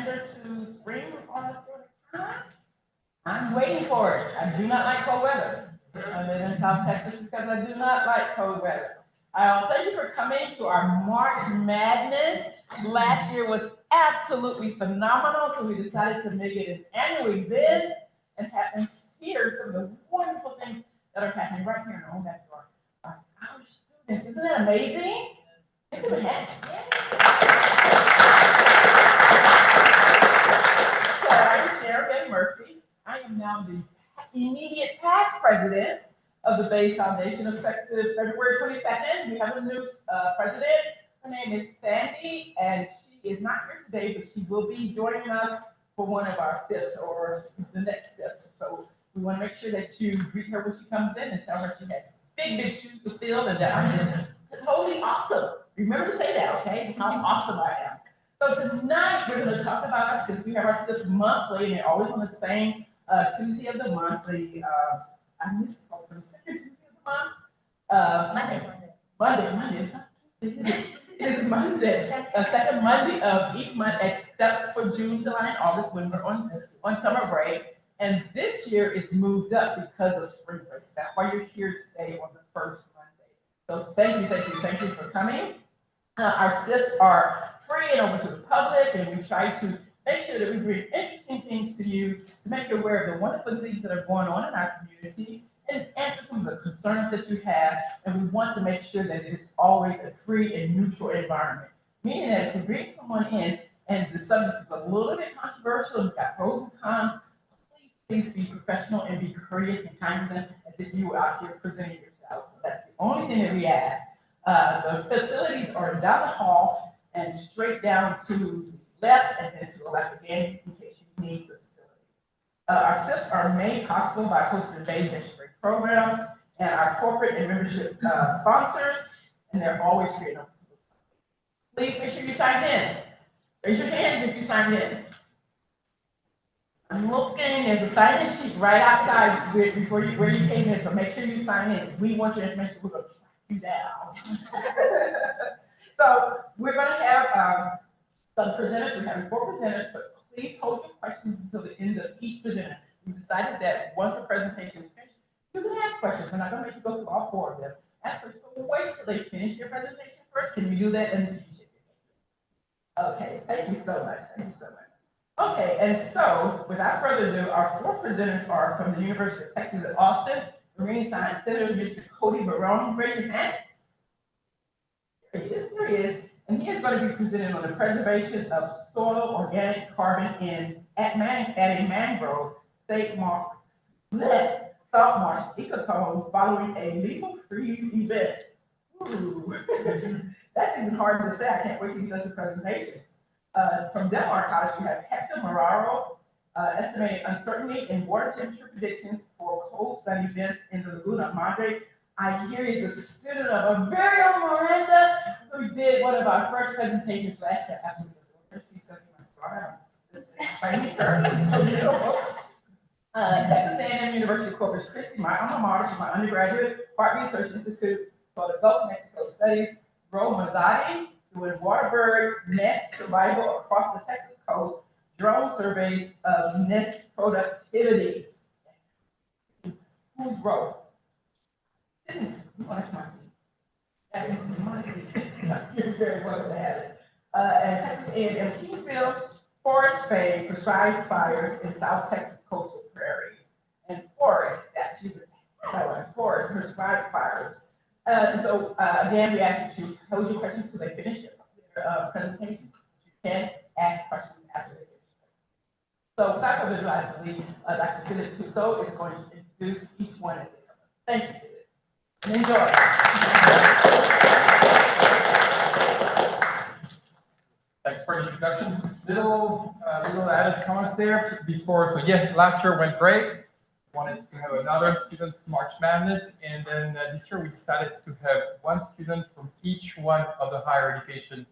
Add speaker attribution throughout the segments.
Speaker 1: calendar to spring on the sort of time? I'm waiting for it. I do not like cold weather. I live in South Texas because I do not like cold weather. Thank you for coming to our March Madness. Last year was absolutely phenomenal, so we decided to make it an annual event and hear some of the wonderful things that are happening right here in our own backyard. Our students, isn't that amazing? Think of it. So I'm Sharon Murphy. I am now the immediate past president of the Bayes Foundation, effective February 22nd. We have a new president. Her name is Sandy, and she is not here today, but she will be joining us for one of our SIFs or the next SIFs. So we want to make sure that you greet her when she comes in and tell her she has big shoes to fill and that I'm just totally awesome. Remember to say that, okay? How awesome I am. So tonight we're going to talk about our SIFs. We have our SIFs monthly, and they're always on the same Tuesday of the month. I missed the second Tuesday of the month. Monday. It's Monday. Second Monday of each month, except for June, July, and August when we're on summer break. And this year it's moved up because of spring break. That's why you're here today on the first Monday. So thank you for coming. Our SIFs are free and open to the public, and we try to make sure that we bring interesting things to you to make you aware of the wonderful things that are going on in our community and answer some of the concerns that you have. And we want to make sure that it's always a free and neutral environment, meaning that if you bring someone in and the subject is a little bit controversial, and you've got pros and cons, please be professional and be courteous and kind to them as if you were out here presenting yourself. So that's the only thing that we ask. The facilities are down the hall and straight down to the left and then to the left again in case you need the facility. Our SIFs are made possible by hosting the Bayes Mission program and our corporate and membership sponsors, and they're always free. Please make sure you sign in. Raise your hands if you signed in. I'm looking, there's a sign-in sheet right outside where you came in, so make sure you sign in. We want your information, we're going to track you down. So we're going to have some presenters. We're having 4 presenters, but please hold your questions until the end of each presenter. We decided that once the presentation is finished, you can ask questions. We're not going to make you go through all 4 of them. Ask questions, but wait till they finish your presentation first. Can you do that in the speech? Okay, thank you so much. Okay, and so without further ado, our 4 presenters are from the University of Texas at Austin, Marine Science Center, Mr. Kody Barone. Raise your hand. There he is. And he is going to be presenting on the preservation of soil organic carbon at a mangrove salt marsh ecotone following a lethal freeze event. Ooh, that's even hard to say. I can't wait till he does the presentation. From Denmark College, we have Hector Marrero, estimating uncertainty in water temperature predictions for cold study events in the Laguna, Madre. I hear he's a student of a very own Miranda, who did one of our first presentations last year. She's going to be my daughter. So beautiful. Texas A&M University-Corpus, Christi, my alma mater, my undergraduate, Harte Research Institute for the Gulf of Mexico Studies, Mirzadi, doing Waterbird nest survival across the Texas coast, drone surveys of nest productivity. Who's Rose? That's my seat. That is my seat. You're very welcome to have it. And Texas A&M Kingsville, forest fade prescribed fires in South Texas coastal prairies. And forest, that's you. Forest prescribed fires. Again, we ask that you hold your questions till they finish your presentation. You can ask questions after they finish. So without further ado, I believe Dr. Philip Tussaud is going to introduce each one as they come up. Thank you, Philip. And enjoy.
Speaker 2: Thanks for the introduction. Little added comments there before. So yes, last year went great. Wanted to have another student March Madness, and then this year we decided to have 1 student from each one of the higher education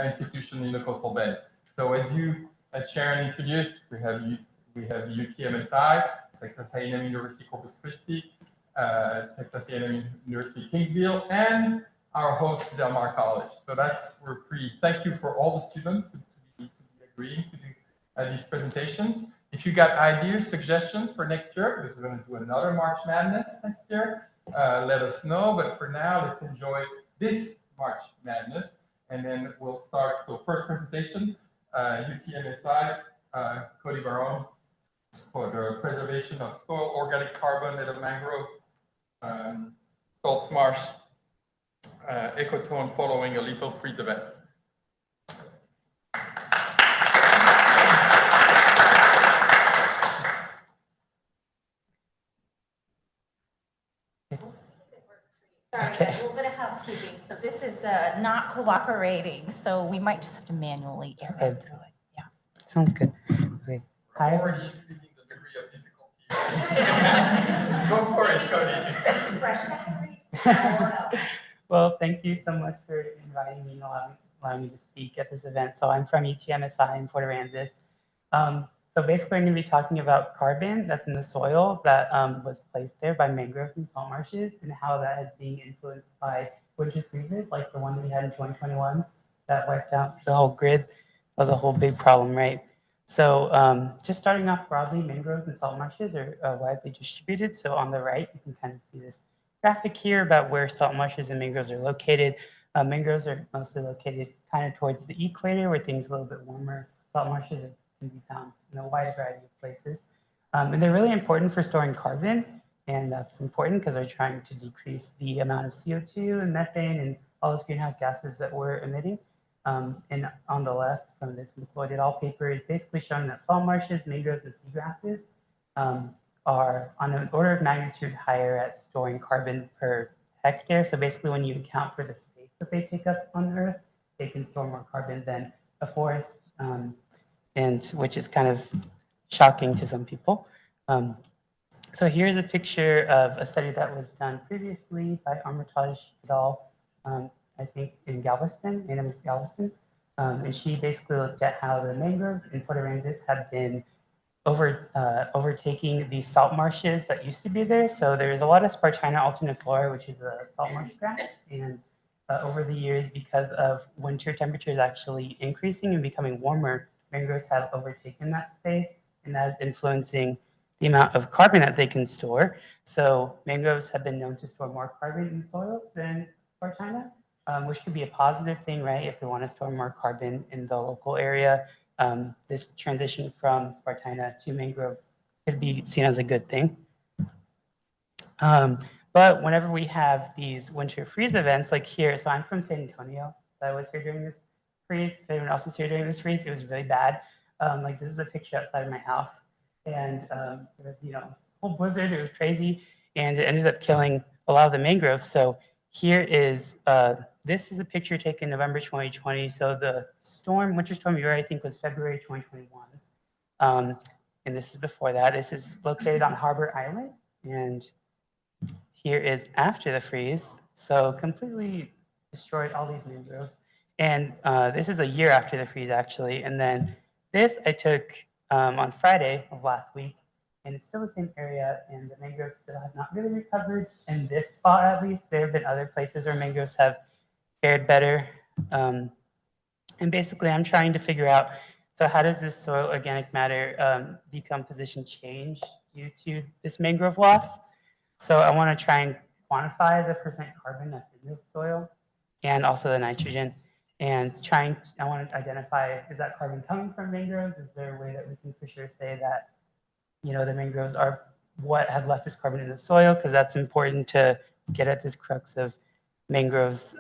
Speaker 2: institutions in the Coastal Bay. So as Sharon introduced, we have UTMSI, Texas A&M University-Corpus Christi, Texas A&M University Kingsville, and our host Del Mar College. So we're pretty. Thank you for all the students who be agreeing to do these presentations. If you got ideas, suggestions for next year, because we're going to do another March Madness next year, let us know. But for now, let's enjoy this March Madness. And then we'll start. So first presentation, UTMSI, Kody Barone, for the preservation of soil, organic carbon, native mangrove, salt marsh, ecotone following a lethal freeze event.
Speaker 3: Sorry,
Speaker 4: Okay.
Speaker 3: a little bit of housekeeping. So this is not cooperating, so we might just have to manually get
Speaker 4: Okay.
Speaker 3: into it. Yeah.
Speaker 4: Sounds good. Okay. Hi.
Speaker 2: Already increasing the degree of difficulty. Go for it, Kody.
Speaker 3: Fresh batteries.
Speaker 4: Well, thank you so much for inviting me and allowing me to speak at this event. So I'm from UTMSI in Port Aransas. So basically, I'm going to be talking about carbon that's in the soil that was placed there by mangroves and salt marshes, and how that is being influenced by winter freezes, like the one we had in 2021 that wiped out the whole grid. That was a whole big problem, right? So just starting off broadly, mangroves and salt marshes are widely distributed. So on the right, you can kind of see this graphic here about where salt marshes and mangroves are located. Mangroves are mostly located kind of towards the equator, where things are a little bit warmer. Salt marshes can be found in a wide variety of places. And they're really important for storing carbon. And that's important because they're trying to decrease the amount of CO2 and methane and all those greenhouse gases that we're emitting. And on the left from this McLeod et al. Paper is basically showing that salt marshes, mangroves, and seagrasses are on an order of magnitude higher at storing carbon per hectare. So basically, when you account for the space that they take up on Earth, they can store more carbon than a forest, and which is kind of shocking to some people. So here's a picture of a study that was done previously by Armitage et al. I think in Galveston, and she basically looked at how the mangroves in Port Aransas have been overtaking the salt marshes that used to be there. So there's a lot of Spartina alterniflora, which is a salt marsh grass, and over the years, because of winter temperatures actually increasing and becoming warmer, mangroves have overtaken that space, and that is influencing the amount of carbon that they can store. So mangroves have been known to store more carbon in soils than Spartina, which could be a positive thing, right? If we want to store more carbon in the local area, this transition from Spartina to mangrove could be seen as a good thing. But whenever we have these winter freeze events, like here, so I'm from San Antonio, so I was here during this freeze. If anyone else is here during this freeze, it was really bad. Like this is a picture outside of my house, and it was, a whole blizzard. It was crazy, and it ended up killing a lot of the mangroves. So here is this is a picture taken November 2020. So the winter storm year, I think, was February 2021, and this is before that. This is located on Harbor Island, and here is after the freeze. So completely destroyed all these mangroves. And this is a year after the freeze, actually. And then this I took on Friday of last week, and it's still the same area, and the mangroves still have not really recovered. In this spot, at least, there have been other places where mangroves have fared better. And basically, I'm trying to figure out, so how does this soil organic matter decomposition change due to this mangrove loss? So I want to try and quantify the percent carbon that's in the soil and also the nitrogen, and I want to identify, is that carbon coming from mangroves? Is there a way that we can for sure say that, the mangroves are what has left this carbon in the soil? Because that's important to get at this crux of mangroves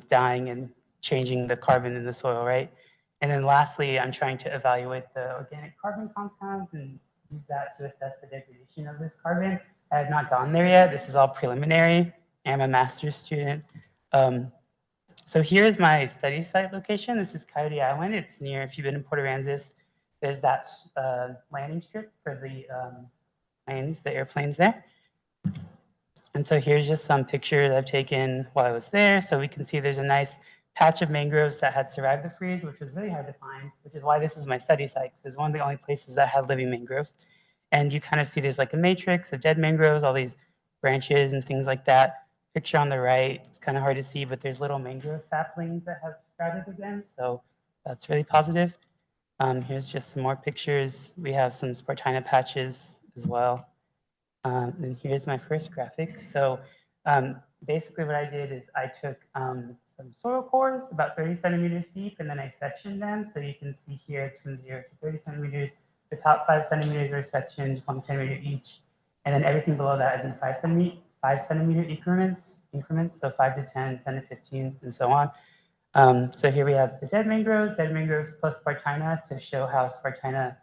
Speaker 4: dying and changing the carbon in the soil, right? And then lastly, I'm trying to evaluate the organic carbon compounds and use that to assess the degradation of this carbon. I have not gone there yet. This is all preliminary. I'm a master's student. So here's my study site location. This is Kody Island. It's near, if you've been in Port Aransas, there's that landing strip for the planes, the airplanes there. And so here's just some pictures I've taken while I was there. So we can see there's a nice patch of mangroves that had survived the freeze, which was really hard to find, which is why this is my study site. It's one of the only places that had living mangroves. And you kind of see there's like a matrix of dead mangroves, all these branches and things like that. Picture on the right, it's kind of hard to see, but there's little mangrove saplings that have sprouted again. So that's really positive. Here's just some more pictures. We have some Spartina patches as well. And here's my first graphic. So basically what I did is I took some soil cores about 30 centimeters deep, and then I sectioned them. So you can see here it's from 0 to 30 centimeters. The top 5 centimeters are sectioned 1 centimeter each. And then everything below that is in 5 centimeter increments. So 5 to 10, 10 to 15, and so on. So here we have the dead mangroves plus Spartina to show how Spartina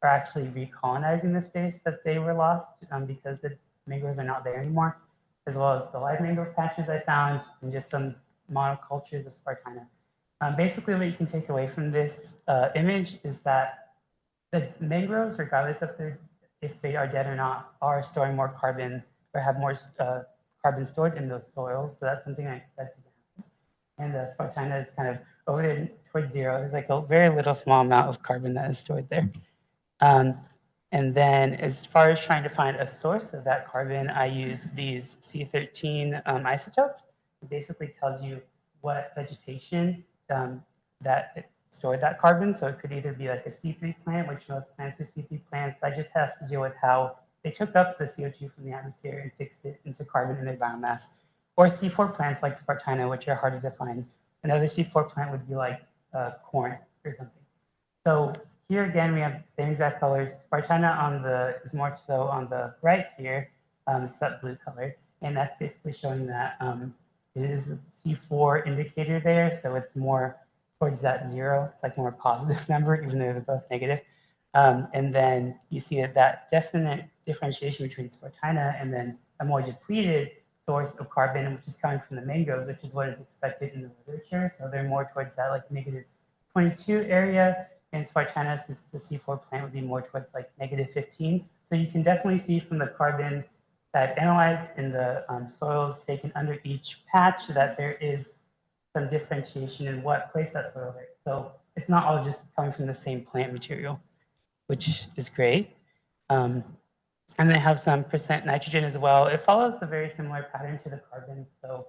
Speaker 4: are actually recolonizing the space that they were lost because the mangroves are not there anymore, as well as the live mangrove patches I found and just some monocultures of Spartina. Basically, what you can take away from this image is that the mangroves, regardless of if they are dead or not, are storing more carbon or have more carbon stored in those soils. So that's something I expected to happen. And the Spartina is kind of over there towards 0. There's like a very little small amount of carbon that is stored there. And then as far as trying to find a source of that carbon, I use these C13 isotopes. It basically tells you what vegetation that stored that carbon. So it could either be like a C3 plant, which most plants are C3 plants. That just has to deal with how they took up the CO2 from the atmosphere and fixed it into carbon in their biomass. Or C4 plants like Spartina, which are harder to find. Another C4 plant would be like corn or something. So here again, we have the same exact colors. Spartina is more so on the right here. It's that blue color. And that's basically showing that it is a C4 indicator there. So it's more towards that 0. It's like more positive number, even though they're both negative. And then you see that definite differentiation between Spartina and then a more depleted source of carbon, which is coming from the mangroves, which is what is expected in the literature. So they're more towards that like negative 22 area. And Spartina, since it's a C4 plant, would be more towards like negative 15. So you can definitely see from the carbon that I've analyzed in the soils taken under each patch that there is some differentiation in what place that soil is. So it's not all just coming from the same plant material, which is great. And they have some % nitrogen as well. It follows a very similar pattern to the carbon, so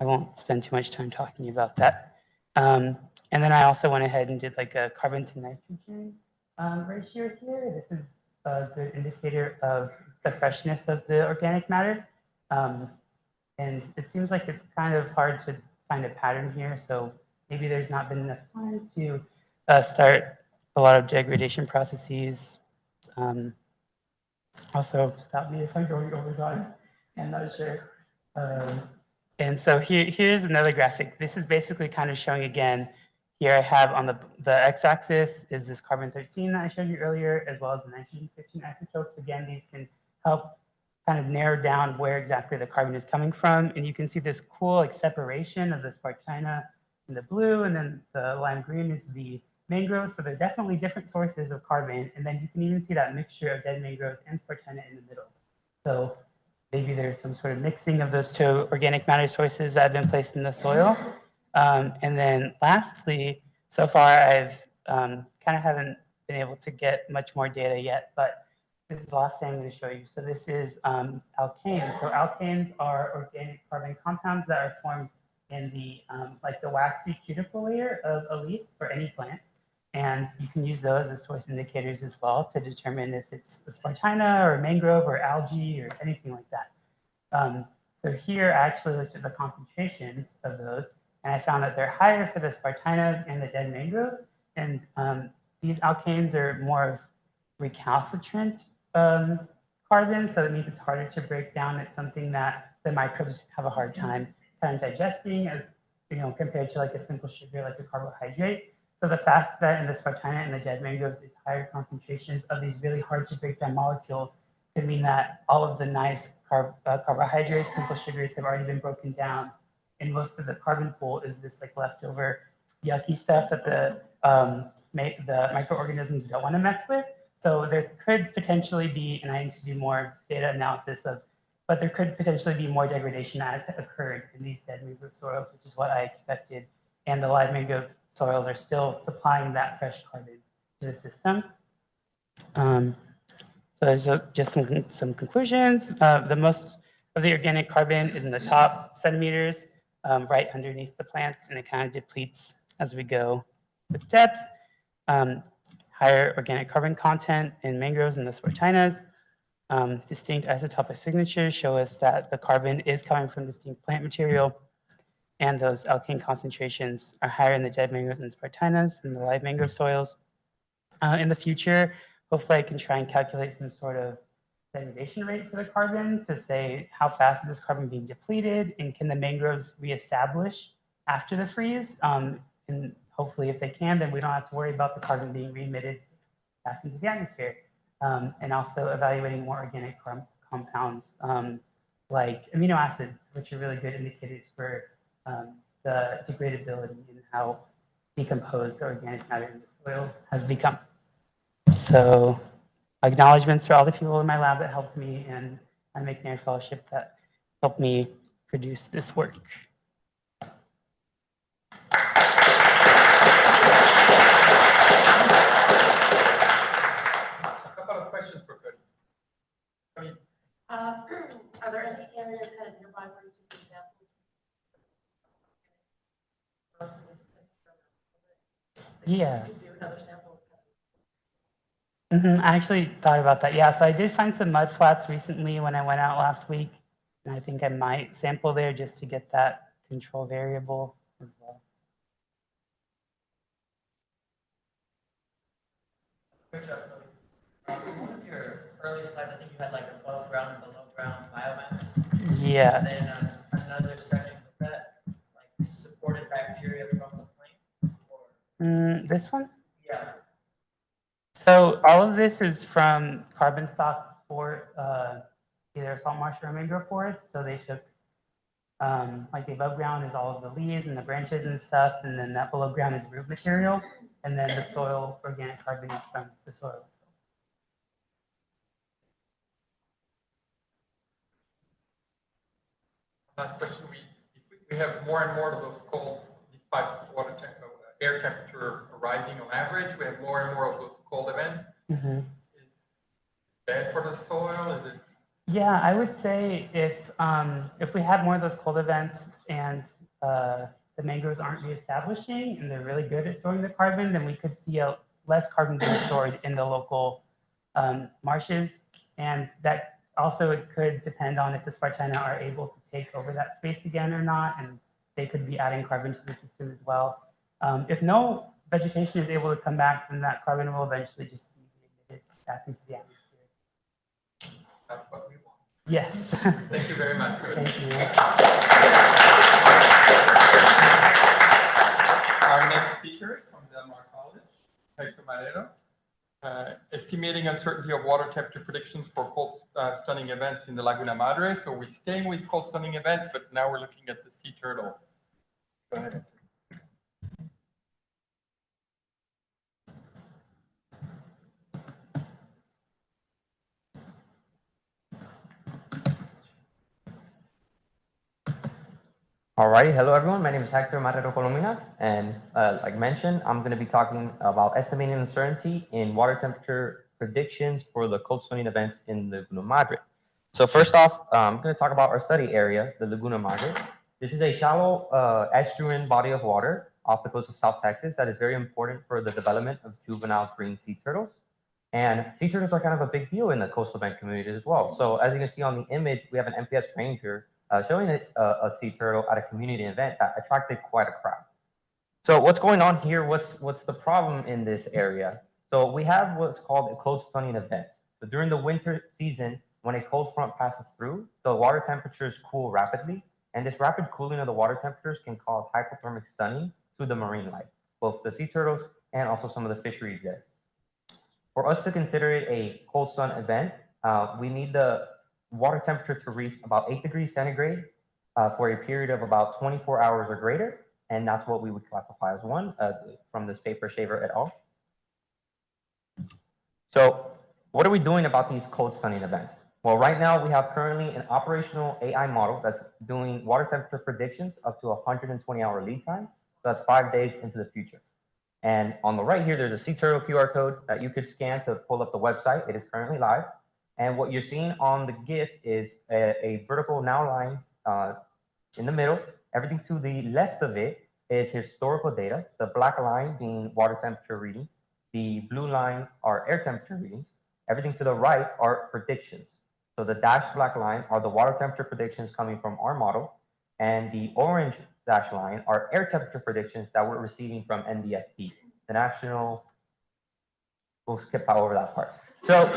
Speaker 4: I won't spend too much time talking about that. And then I also went ahead and did like a carbon to nitrogen ratio here. This is a good indicator of the freshness of the organic matter. And it seems like it's kind of hard to find a pattern here. So maybe there's not been enough time to start a lot of degradation processes. Also, stop me if I'm going over time. I'm not sure. And so here's another graphic. This is basically kind of showing again, here I have on the x-axis is this carbon-13 that I showed you earlier, as well as the nitrogen-15 isotopes. Again, these can help kind of narrow down where exactly the carbon is coming from. And you can see this cool like separation of the Spartina in the blue, and then the lime green is the mangroves. So they're definitely different sources of carbon. And then you can even see that mixture of dead mangroves and Spartina in the middle. So maybe there's some sort of mixing of those two organic matter sources that have been placed in the soil. And then lastly, so far I've kind of haven't been able to get much more data yet, but this is the last thing I'm going to show you. So this is alkanes. So alkanes are organic carbon compounds that are formed in the like the waxy cuticle layer of a leaf for any plant. And you can use those as source indicators as well to determine if it's a Spartina or a mangrove or algae or anything like that. So here I actually looked at the concentrations of those, and I found that they're higher for the Spartinas and the dead mangroves. And these alkanes are more of recalcitrant carbon, so it means it's harder to break down. It's something that the microbes have a hard time kind of digesting, as compared to like a simple sugar, like a carbohydrate. So the fact that in the Spartina and the dead mangroves there's higher concentrations of these really hard to break down molecules could mean that all of the nice carbohydrates, simple sugars have already been broken down, and most of the carbon pool is this like leftover yucky stuff that the microorganisms don't want to mess with. So there could potentially be, and I need to do more data analysis of, but there could potentially be more degradation as occurred in these dead mangrove soils, which is what I expected. And the live mangrove soils are still supplying that fresh carbon to the system. So there's just some conclusions. The most of the organic carbon is in the top centimeters, right underneath the plants, and it kind of depletes as we go with depth. higher organic carbon content in mangroves and the Spartinas. Distinct isotopic signatures show us that the carbon is coming from distinct plant material, and those alkane concentrations are higher in the dead mangroves and Spartinas than the live mangrove soils. In the future, hopefully I can try and calculate some sort of degradation rate for the carbon to say how fast is this carbon being depleted, and can the mangroves reestablish after the freeze? And hopefully if they can, then we don't have to worry about the carbon being re-emitted back into the atmosphere. And also evaluating more organic compounds like amino acids, which are really good indicators for the degradability and how decomposed the organic matter in the soil has become. So acknowledgements for all the people in my lab that helped me, and my McNair Fellowship that helped me produce this work.
Speaker 2: Questions for Kody? Kody?
Speaker 5: Are there any areas kind of nearby where you took your samples?
Speaker 4: Yeah.
Speaker 5: You do another sample.
Speaker 4: I actually thought about that. Yeah, so I did find some mud flats recently when I went out last week, and I think I might sample there just to get that control variable as well.
Speaker 6: Good job, Kody. One of your early slides, I think you had like above ground and below ground biomass.
Speaker 4: Yes.
Speaker 6: And then another section, was that like supported bacteria from the plant? Or,
Speaker 4: This one?
Speaker 6: yeah.
Speaker 4: So all of this is from carbon stocks for either a salt marsh or a mangrove forest. So they took like the above ground is all of the leaves and the branches and stuff, and then that below ground is root material, and then the soil organic carbon is from the soil.
Speaker 2: Last question, if we have more and more of those cold, despite air temperature rising on average, we have more and more of those cold events. Is it bad for the soil? Is it?
Speaker 4: Yeah, I would say if we have more of those cold events and the mangroves aren't reestablishing and they're really good at storing the carbon, then we could see less carbon being stored in the local marshes, and that also it could depend on if the Spartina are able to take over that space again or not, and they could be adding carbon to the system as well. If no vegetation is able to come back, then that carbon will eventually just be emitted back into the atmosphere.
Speaker 2: That's what we want.
Speaker 4: Yes.
Speaker 2: Thank you very much, Kody.
Speaker 4: Thank you.
Speaker 2: Our next speaker from Del Mar College, Hector Marrero. Estimating uncertainty of water temperature predictions for cold stunning events in the Laguna Madre. So we're staying with cold stunning events, but now we're looking at the sea turtle. Go ahead.
Speaker 7: Alrighty, hello everyone. My name is Hector Marrero, and like mentioned, I'm going to be talking about estimating uncertainty in water temperature predictions for the cold stunning events in the Laguna Madre. So first off, I'm going to talk about our study area, the Laguna Madre. This is a shallow estuarine body of water off the coast of South Texas that is very important for the development of juvenile green sea turtles. And sea turtles are kind of a big deal in the coastal bend community as well. So as you can see on the image, we have an MPS ranger showing it a sea turtle at a community event that attracted quite a crowd. So what's going on here? What's the problem in this area? So we have what's called a cold stunning event. So during the winter season, when a cold front passes through, the water temperatures cool rapidly, and this rapid cooling of the water temperatures can cause hypothermic stunning to the marine life, both the sea turtles and also some of the fisheries there. For us to consider it a cold stun event, we need the water temperature to reach about 8 degrees centigrade for a period of about 24 hours or greater. And that's what we would classify as one from this paper, Shaver et al. So what are we doing about these cold stunning events? Well, right now we have currently an operational AI model that's doing water temperature predictions up to 120-hour lead time. So that's 5 days into the future. And on the right here, there's a sea turtle QR code that you could scan to pull up the website. It is currently live. And what you're seeing on the GIF is a vertical now line in the middle. Everything to the left of it is historical data, the black line being water temperature readings, The blue line are air temperature readings. Everything to the right are predictions. So the dashed black line are the water temperature predictions coming from our model, and the orange dashed line are air temperature predictions that we're receiving from NDFP, the National. We'll skip over that part. So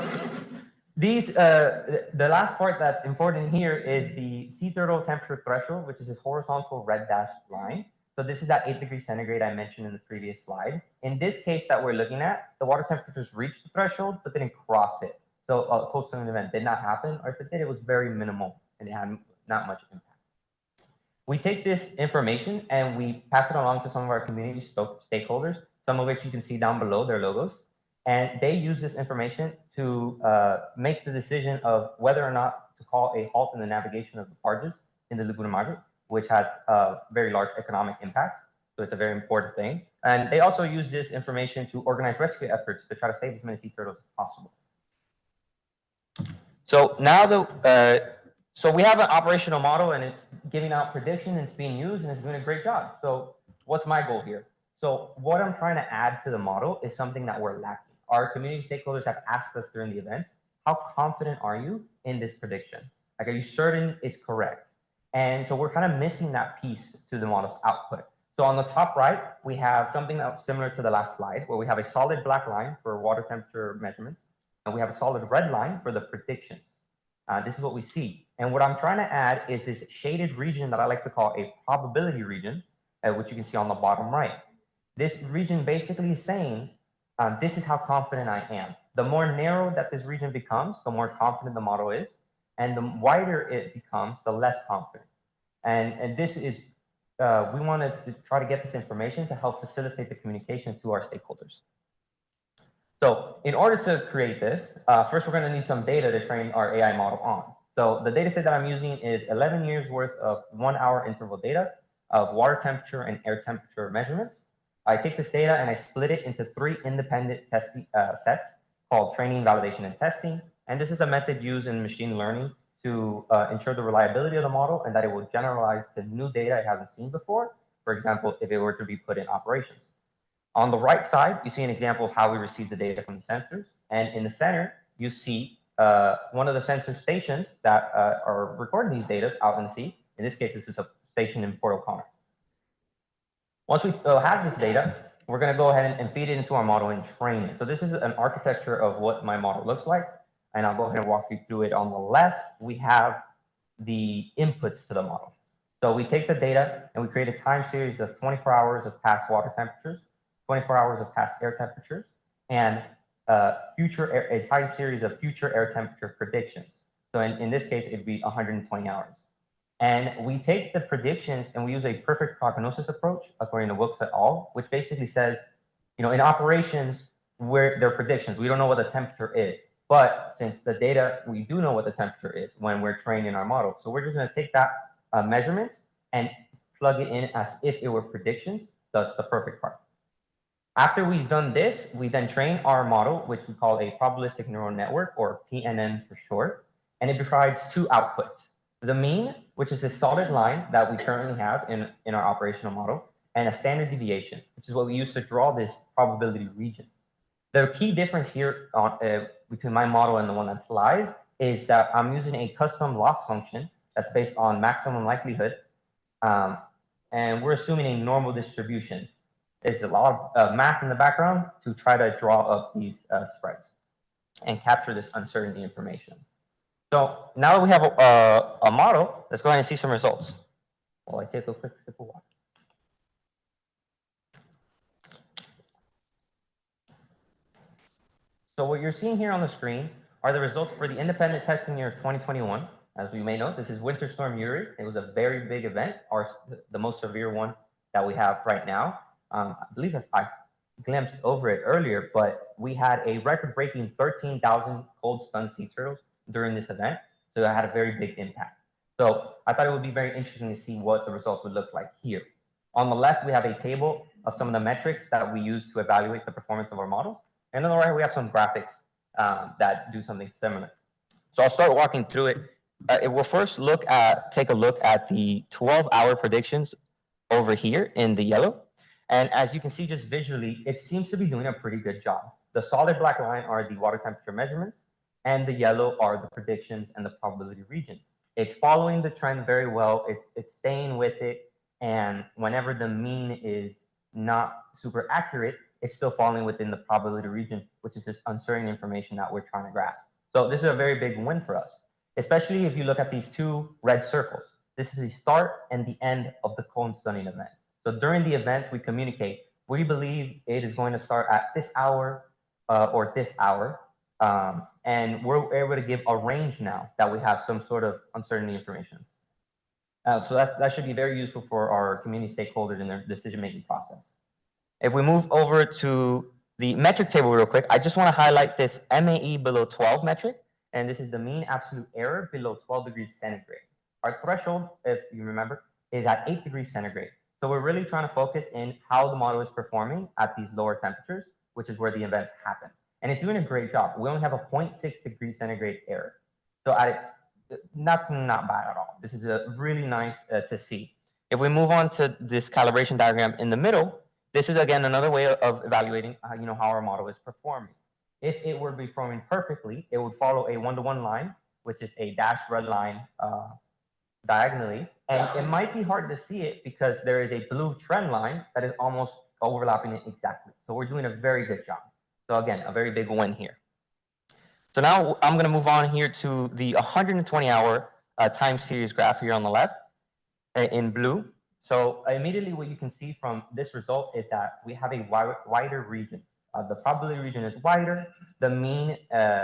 Speaker 7: these, the last part that's important here is the sea turtle temperature threshold, which is this horizontal red dashed line. So this is that 8 degrees centigrade I mentioned in the previous slide. In this case that we're looking at, the water temperatures reached the threshold, but didn't cross it. So a cold spring event did not happen, or if it did, it was very minimal and it had not much impact. We take this information and we pass it along to some of our community stakeholders, some of which you can see down below their logos. And they use this information to make the decision of whether or not to call a halt in the navigation of the barges in the Laguna Madre, which has very large economic impacts. So it's a very important thing. And they also use this information to organize rescue efforts to try to save as many sea turtles as possible. So now so we have an operational model and it's giving out prediction and it's being used and it's doing a great job. So what's my goal here? So what I'm trying to add to the model is something that we're lacking. Our community stakeholders have asked us during the events, how confident are you in this prediction? Like, are you certain it's correct? And so we're kind of missing that piece to the model's output. So on the top right, we have something that's similar to the last slide, where we have a solid black line for water temperature measurements, and we have a solid red line for the predictions. This is what we see. And what I'm trying to add is this shaded region that I like to call a probability region, which you can see on the bottom right. This region basically is saying, this is how confident I am. The more narrow that this region becomes, the more confident the model is. And the wider it becomes, the less confident. And this is, we wanted to try to get this information to help facilitate the communication to our stakeholders. So in order to create this, first we're going to need some data to train our AI model on. So the data set that I'm using is 11 years worth of 1 hour interval data of water temperature and air temperature measurements. I take this data and I split it into 3 independent testing sets called training, validation, and testing. And this is a method used in machine learning to ensure the reliability of the model and that it will generalize the new data it hasn't seen before. For example, if it were to be put in operations. On the right side, you see an example of how we receive the data from the sensors. And in the center, you see one of the sensor stations that are recording these data out in the sea. In this case, this is a station in Port O'Connor. Once we have this data, we're going to go ahead and feed it into our model and train it. So this is an architecture of what my model looks like. And I'll go ahead and walk you through it. On the left, we have the inputs to the model. So we take the data and we create a time series of 24 hours of past water temperatures, 24 hours of past air temperatures, and a time series of future air temperature predictions. So in this case, it'd be 120 hours. And we take the predictions and we use a perfect prognosis approach, according to Wilkes et al., which basically says, in operations, they're predictions. We don't know what the temperature is. But since the data, we do know what the temperature is when we're training our model. So we're just going to take that measurements and plug it in as if it were predictions. That's the perfect part. After we've done this, we then train our model, which we call a probabilistic neural network, or PNN for short. And it provides 2 outputs. The mean, which is a solid line that we currently have in our operational model, and a standard deviation, which is what we use to draw this probability region. The key difference here between my model and the one that's live is that I'm using a custom loss function that's based on maximum likelihood. And we're assuming a normal distribution. There's a lot of math in the background to try to draw up these spreads and capture this uncertainty information. So now that we have a model, let's go ahead and see some results. While I take a quick sip of water. So what you're seeing here on the screen are the results for the independent testing year of 2021. As we may know, this is Winter Storm Uri. It was a very big event, the most severe one that we have right now. I believe I glimpsed over it earlier, but we had a record-breaking 13,000 cold stunned sea turtles during this event. So it had a very big impact. So I thought it would be very interesting to see what the results would look like here. On the left, we have a table of some of the metrics that we use to evaluate the performance of our models. And on the right, we have some graphics that do something similar. So I'll start walking through it. It will first take a look at the 12-hour predictions over here in the yellow. And as you can see just visually, it seems to be doing a pretty good job. The solid black line are the water temperature measurements, and the yellow are the predictions and the probability region. It's following the trend very well. It's staying with it. And whenever the mean is not super accurate, it's still falling within the probability region, which is this uncertain information that we're trying to grasp. So this is a very big win for us, especially if you look at these two red circles. This is the start and the end of the cone stunning event. So during the event, we communicate, we believe it is going to start at this hour or this hour. And we're able to give a range now that we have some sort of uncertainty information. So that should be very useful for our community stakeholders in their decision-making process. If we move over to the metric table real quick, I just want to highlight this MAE below 12 metric. And this is the mean absolute error below 12 degrees centigrade. Our threshold, if you remember, is at 8 degrees centigrade. So we're really trying to focus in how the model is performing at these lower temperatures, which is where the events happen. And it's doing a great job. We only have a 0.6 degrees centigrade error. So that's not bad at all. This is a really nice to see. If we move on to this calibration diagram in the middle, this is again another way of evaluating how our model is performing. If it were performing perfectly, it would follow a 1-to-1 line, which is a dashed red line diagonally. And it might be hard to see it because there is a blue trend line that is almost overlapping it exactly. So we're doing a very good job. So again, a very big win here. So now I'm going to move on here to the 120-hour time series graph here on the left in blue. So immediately what you can see from this result is that we have a wider region. The probability region is wider. The mean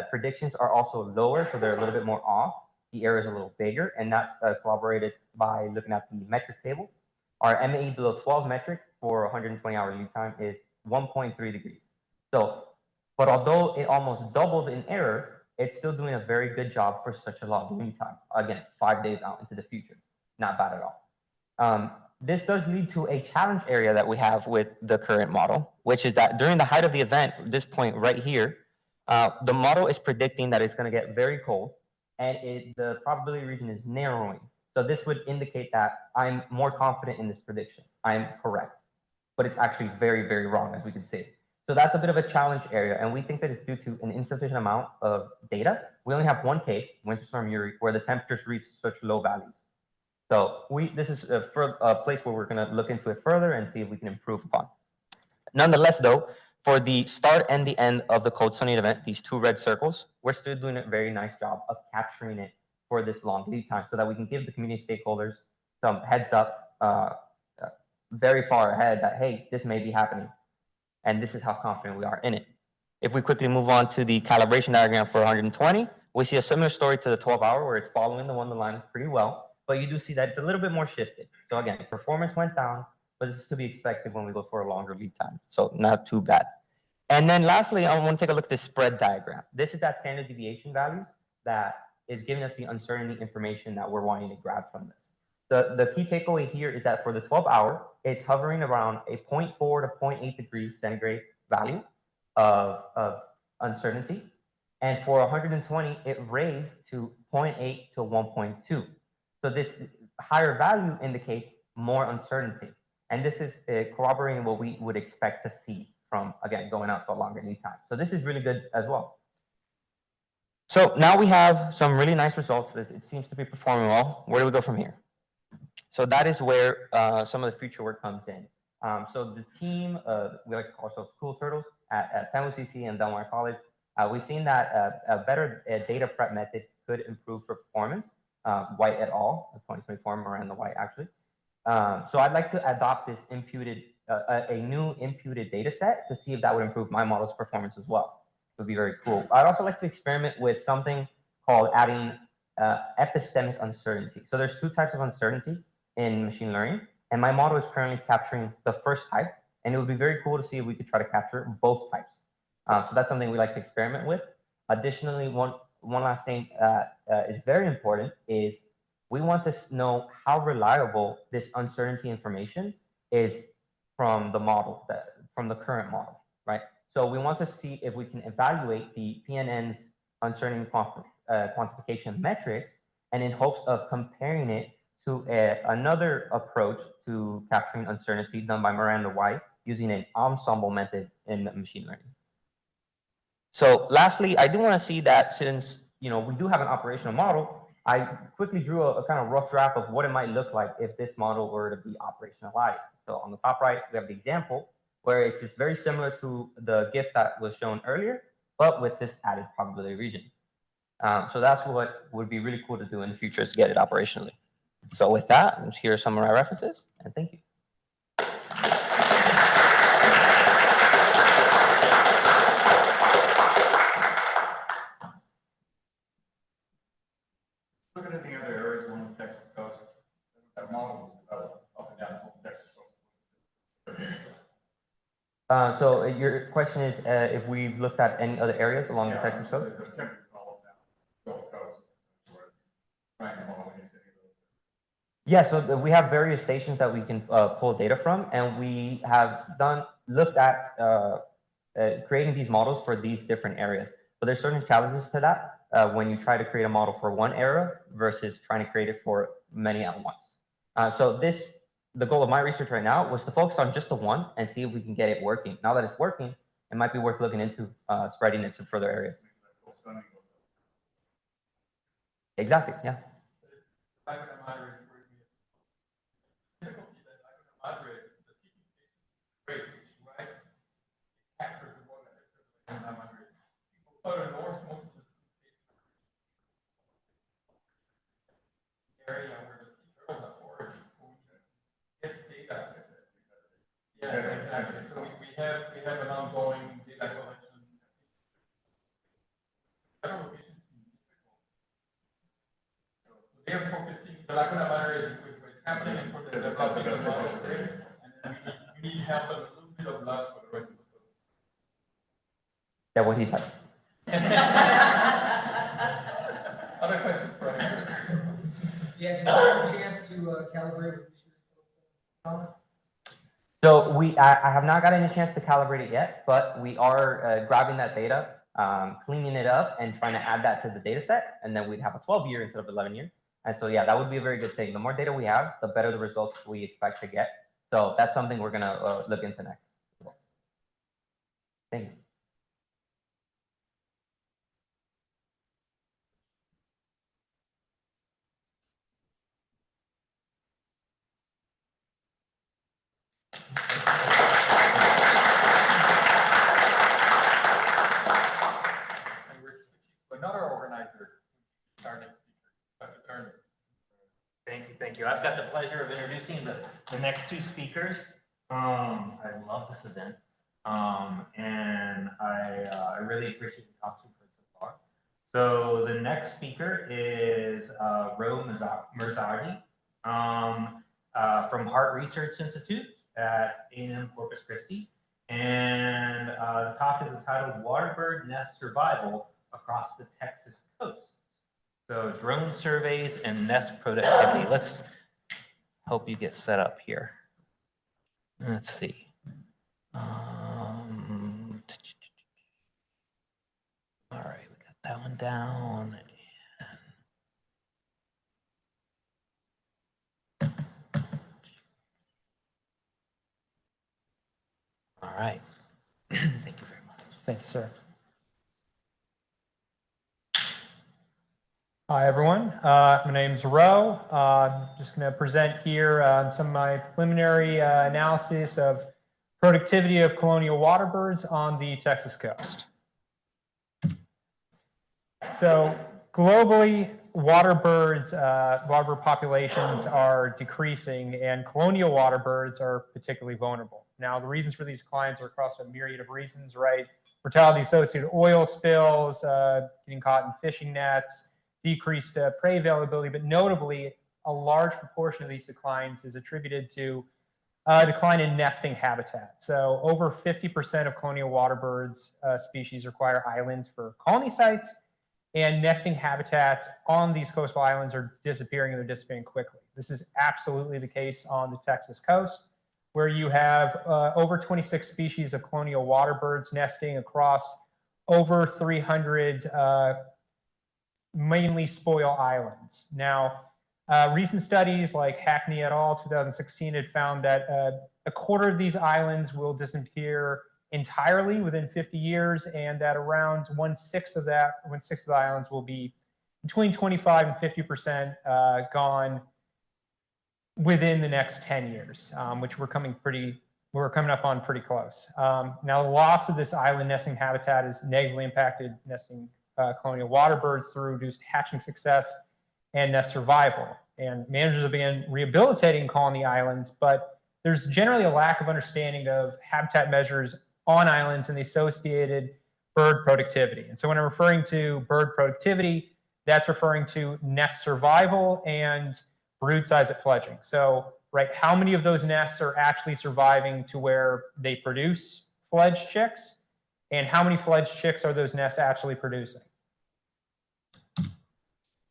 Speaker 7: predictions are also lower, so they're a little bit more off. The error is a little bigger, and that's corroborated by looking at the metric table. Our MAE below 12 metric for 120-hour lead time is 1.3 degrees. So, but although it almost doubled in error, it's still doing a very good job for such a long lead time. Again, 5 days out into the future. Not bad at all. This does lead to a challenge area that we have with the current model, which is that during the height of the event, this point right here, the model is predicting that it's going to get very cold, and the probability region is narrowing. So this would indicate that I'm more confident in this prediction. I'm correct, but it's actually very, very wrong, as we can see. So that's a bit of a challenge area, and we think that it's due to an insufficient amount of data. We only have one case, Winter Storm Uri, where the temperatures reach such low values. So this is a place where we're going to look into it further and see if we can improve upon. Nonetheless, though, for the start and the end of the cold sunny event, these two red circles, we're still doing a very nice job of capturing it for this long lead time so that we can give the community stakeholders some heads up very far ahead that, hey, this may be happening. And this is how confident we are in it. If we quickly move on to the calibration diagram for 120, we see a similar story to the 12-hour where it's following the line pretty well. But you do see that it's a little bit more shifted. So again, performance went down, but this is to be expected when we go for a longer lead time. So not too bad. And then lastly, I want to take a look at this spread diagram. This is that standard deviation value that is giving us the uncertainty information that we're wanting to grab from this. The key takeaway here is that for the 12-hour, it's hovering around a 0.4 to 0.8 degrees centigrade value of uncertainty. And for 120, it raised to 0.8 to 1.2. So this higher value indicates more uncertainty. And this is corroborating what we would expect to see from, again, going out to a longer lead time. So this is really good as well. So now we have some really nice results. It seems to be performing well. Where do we go from here? So that is where some of the future work comes in. So the team, we like to call ourselves School Turtles at San Luis CC and Del Mar College, we've seen that a better data prep method could improve for performance. White et al., 2024, Miranda White actually. So I'd like to adopt this a new imputed data set to see if that would improve my model's performance as well. It would be very cool. I'd also like to experiment with something called adding epistemic uncertainty. So there's two types of uncertainty in machine learning, and my model is currently capturing the first type, and it would be very cool to see if we could try to capture both types. So that's something we like to experiment with. Additionally, one last thing is very important is we want to know how reliable this uncertainty information is from the model, from the current model, right? So we want to see if we can evaluate the PNN's uncertainty quantification metrics, and in hopes of comparing it to another approach to capturing uncertainty done by Miranda White, using an ensemble method in machine learning. So lastly, I do want to see that since we do have an operational model, I quickly drew a kind of rough draft of what it might look like if this model were to be operationalized. So on the top right, we have the example where it's just very similar to the GIF that was shown earlier, but with this added probability region. So that's what would be really cool to do in the future, is get it operationally. So with that, here are some of my references, and thank you.
Speaker 8: Looking at the other areas along the Texas coast, that model was developed up and down the Texas coast.
Speaker 7: So your question is if we've looked at any other areas along the Texas coast?
Speaker 8: There's temperatures all down the Gulf Coast. Right,
Speaker 7: Yeah, so we have various stations that we can pull data from, and we have looked at creating these models for these different areas. But there's certain challenges to that when you try to create a model for one area versus trying to create it for many at once. So the goal of my research right now was to focus on just the one and see if we can get it working. Now that it's working, it might be worth looking into spreading it to further areas. Exactly, yeah.
Speaker 2: Area where the sea turtles have origin, so we can get data. Yeah, exactly. So we have an ongoing data collection. Several locations in difficult. So they are focusing. The Laguna Madre is where it's happening, and so they're developing a model there, and then we need help and a little bit of luck for the rest of the coast.
Speaker 7: Yeah, what he said.
Speaker 2: Other questions for Hector?
Speaker 9: Yeah, did you have a chance to calibrate with the
Speaker 7: So I have not gotten a chance to calibrate it yet, but we are grabbing that data, cleaning it up, and trying to add that to the data set, and then we'd have a 12-year instead of 11-year. And so yeah, that would be a very good thing. The more data we have, the better the results we expect to get. So that's something we're gonna look into next. Thank you.
Speaker 2: And we're switching to another organizer, our next speaker, Dr. Turner.
Speaker 10: Thank you. I've got the pleasure of introducing the next two speakers. I love this event, and I really appreciate the talks we've heard so far. So the next speaker is Mirzadi from Harte Research Institute at A&M Corpus Christi, and the talk is entitled "Waterbird Nest Survival Across the Texas Coast." So drone surveys and nest productivity. Let's hope you get set up here. Let's see. All right, we got that one down. All right. Thank you very much.
Speaker 11: Thank you, sir. Hi, everyone. My name's Ro. I'm just going to present here some of my preliminary analysis of productivity of colonial waterbirds on the Texas coast. So globally, waterbird populations are decreasing, and colonial waterbirds are particularly vulnerable. Now, the reasons for these declines are across a myriad of reasons, right? Mortality-associated oil spills, getting caught in fishing nets, decreased prey availability, but notably, a large proportion of these declines is attributed to decline in nesting habitat. So over 50% of colonial waterbirds species require islands for colony sites, and nesting habitats on these coastal islands are disappearing, and they're disappearing quickly. This is absolutely the case on the Texas coast, where you have over 26 species of colonial waterbirds nesting across over 300 mainly spoil islands. Now, recent studies like Hackney et al. 2016 had found that a quarter of these islands will disappear entirely within 50 years, and that around 1/6 of the islands will be between 25 and 50% gone within the next 10 years, which we're coming up on pretty close. Now, the loss of this island nesting habitat has negatively impacted nesting colonial water birds through reduced hatching success and nest survival. And managers have begun rehabilitating colony islands, but there's generally a lack of understanding of habitat measures on islands and the associated bird productivity. And so when I'm referring to bird productivity, that's referring to nest survival and brood size at fledging. So, right, how many of those nests are actually surviving to where they produce fledged chicks, and how many fledged chicks are those nests actually producing?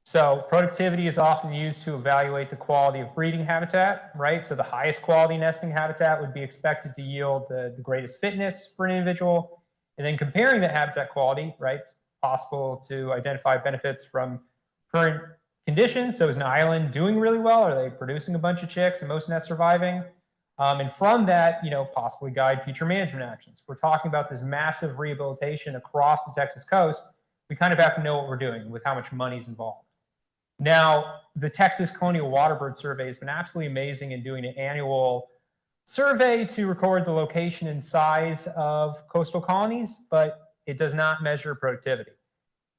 Speaker 11: So productivity is often used to evaluate the quality of breeding habitat, right? So the highest quality nesting habitat would be expected to yield the greatest fitness for an individual. And then comparing the habitat quality, right? It's possible to identify benefits from current conditions. So is an island doing really well? Are they producing a bunch of chicks and most nests surviving? And from that, possibly guide future management actions. We're talking about this massive rehabilitation across the Texas coast. We kind of have to know what we're doing with how much money is involved. Now, the Texas Colonial Waterbird Survey has been absolutely amazing in doing an annual survey to record the location and size of coastal colonies, but it does not measure productivity.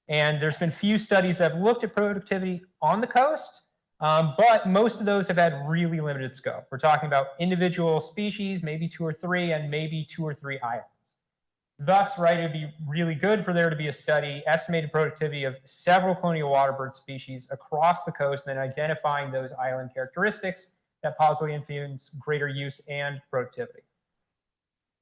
Speaker 11: And there's been few studies that have looked at productivity on the coast, but most of those have had really limited scope. We're talking about individual species, maybe 2 or 3, and maybe 2 or 3 islands. Thus, right, it'd be really good for there to be a study, estimated productivity of several colonial waterbird species across the coast, and then identifying those island characteristics that positively influence greater use and productivity.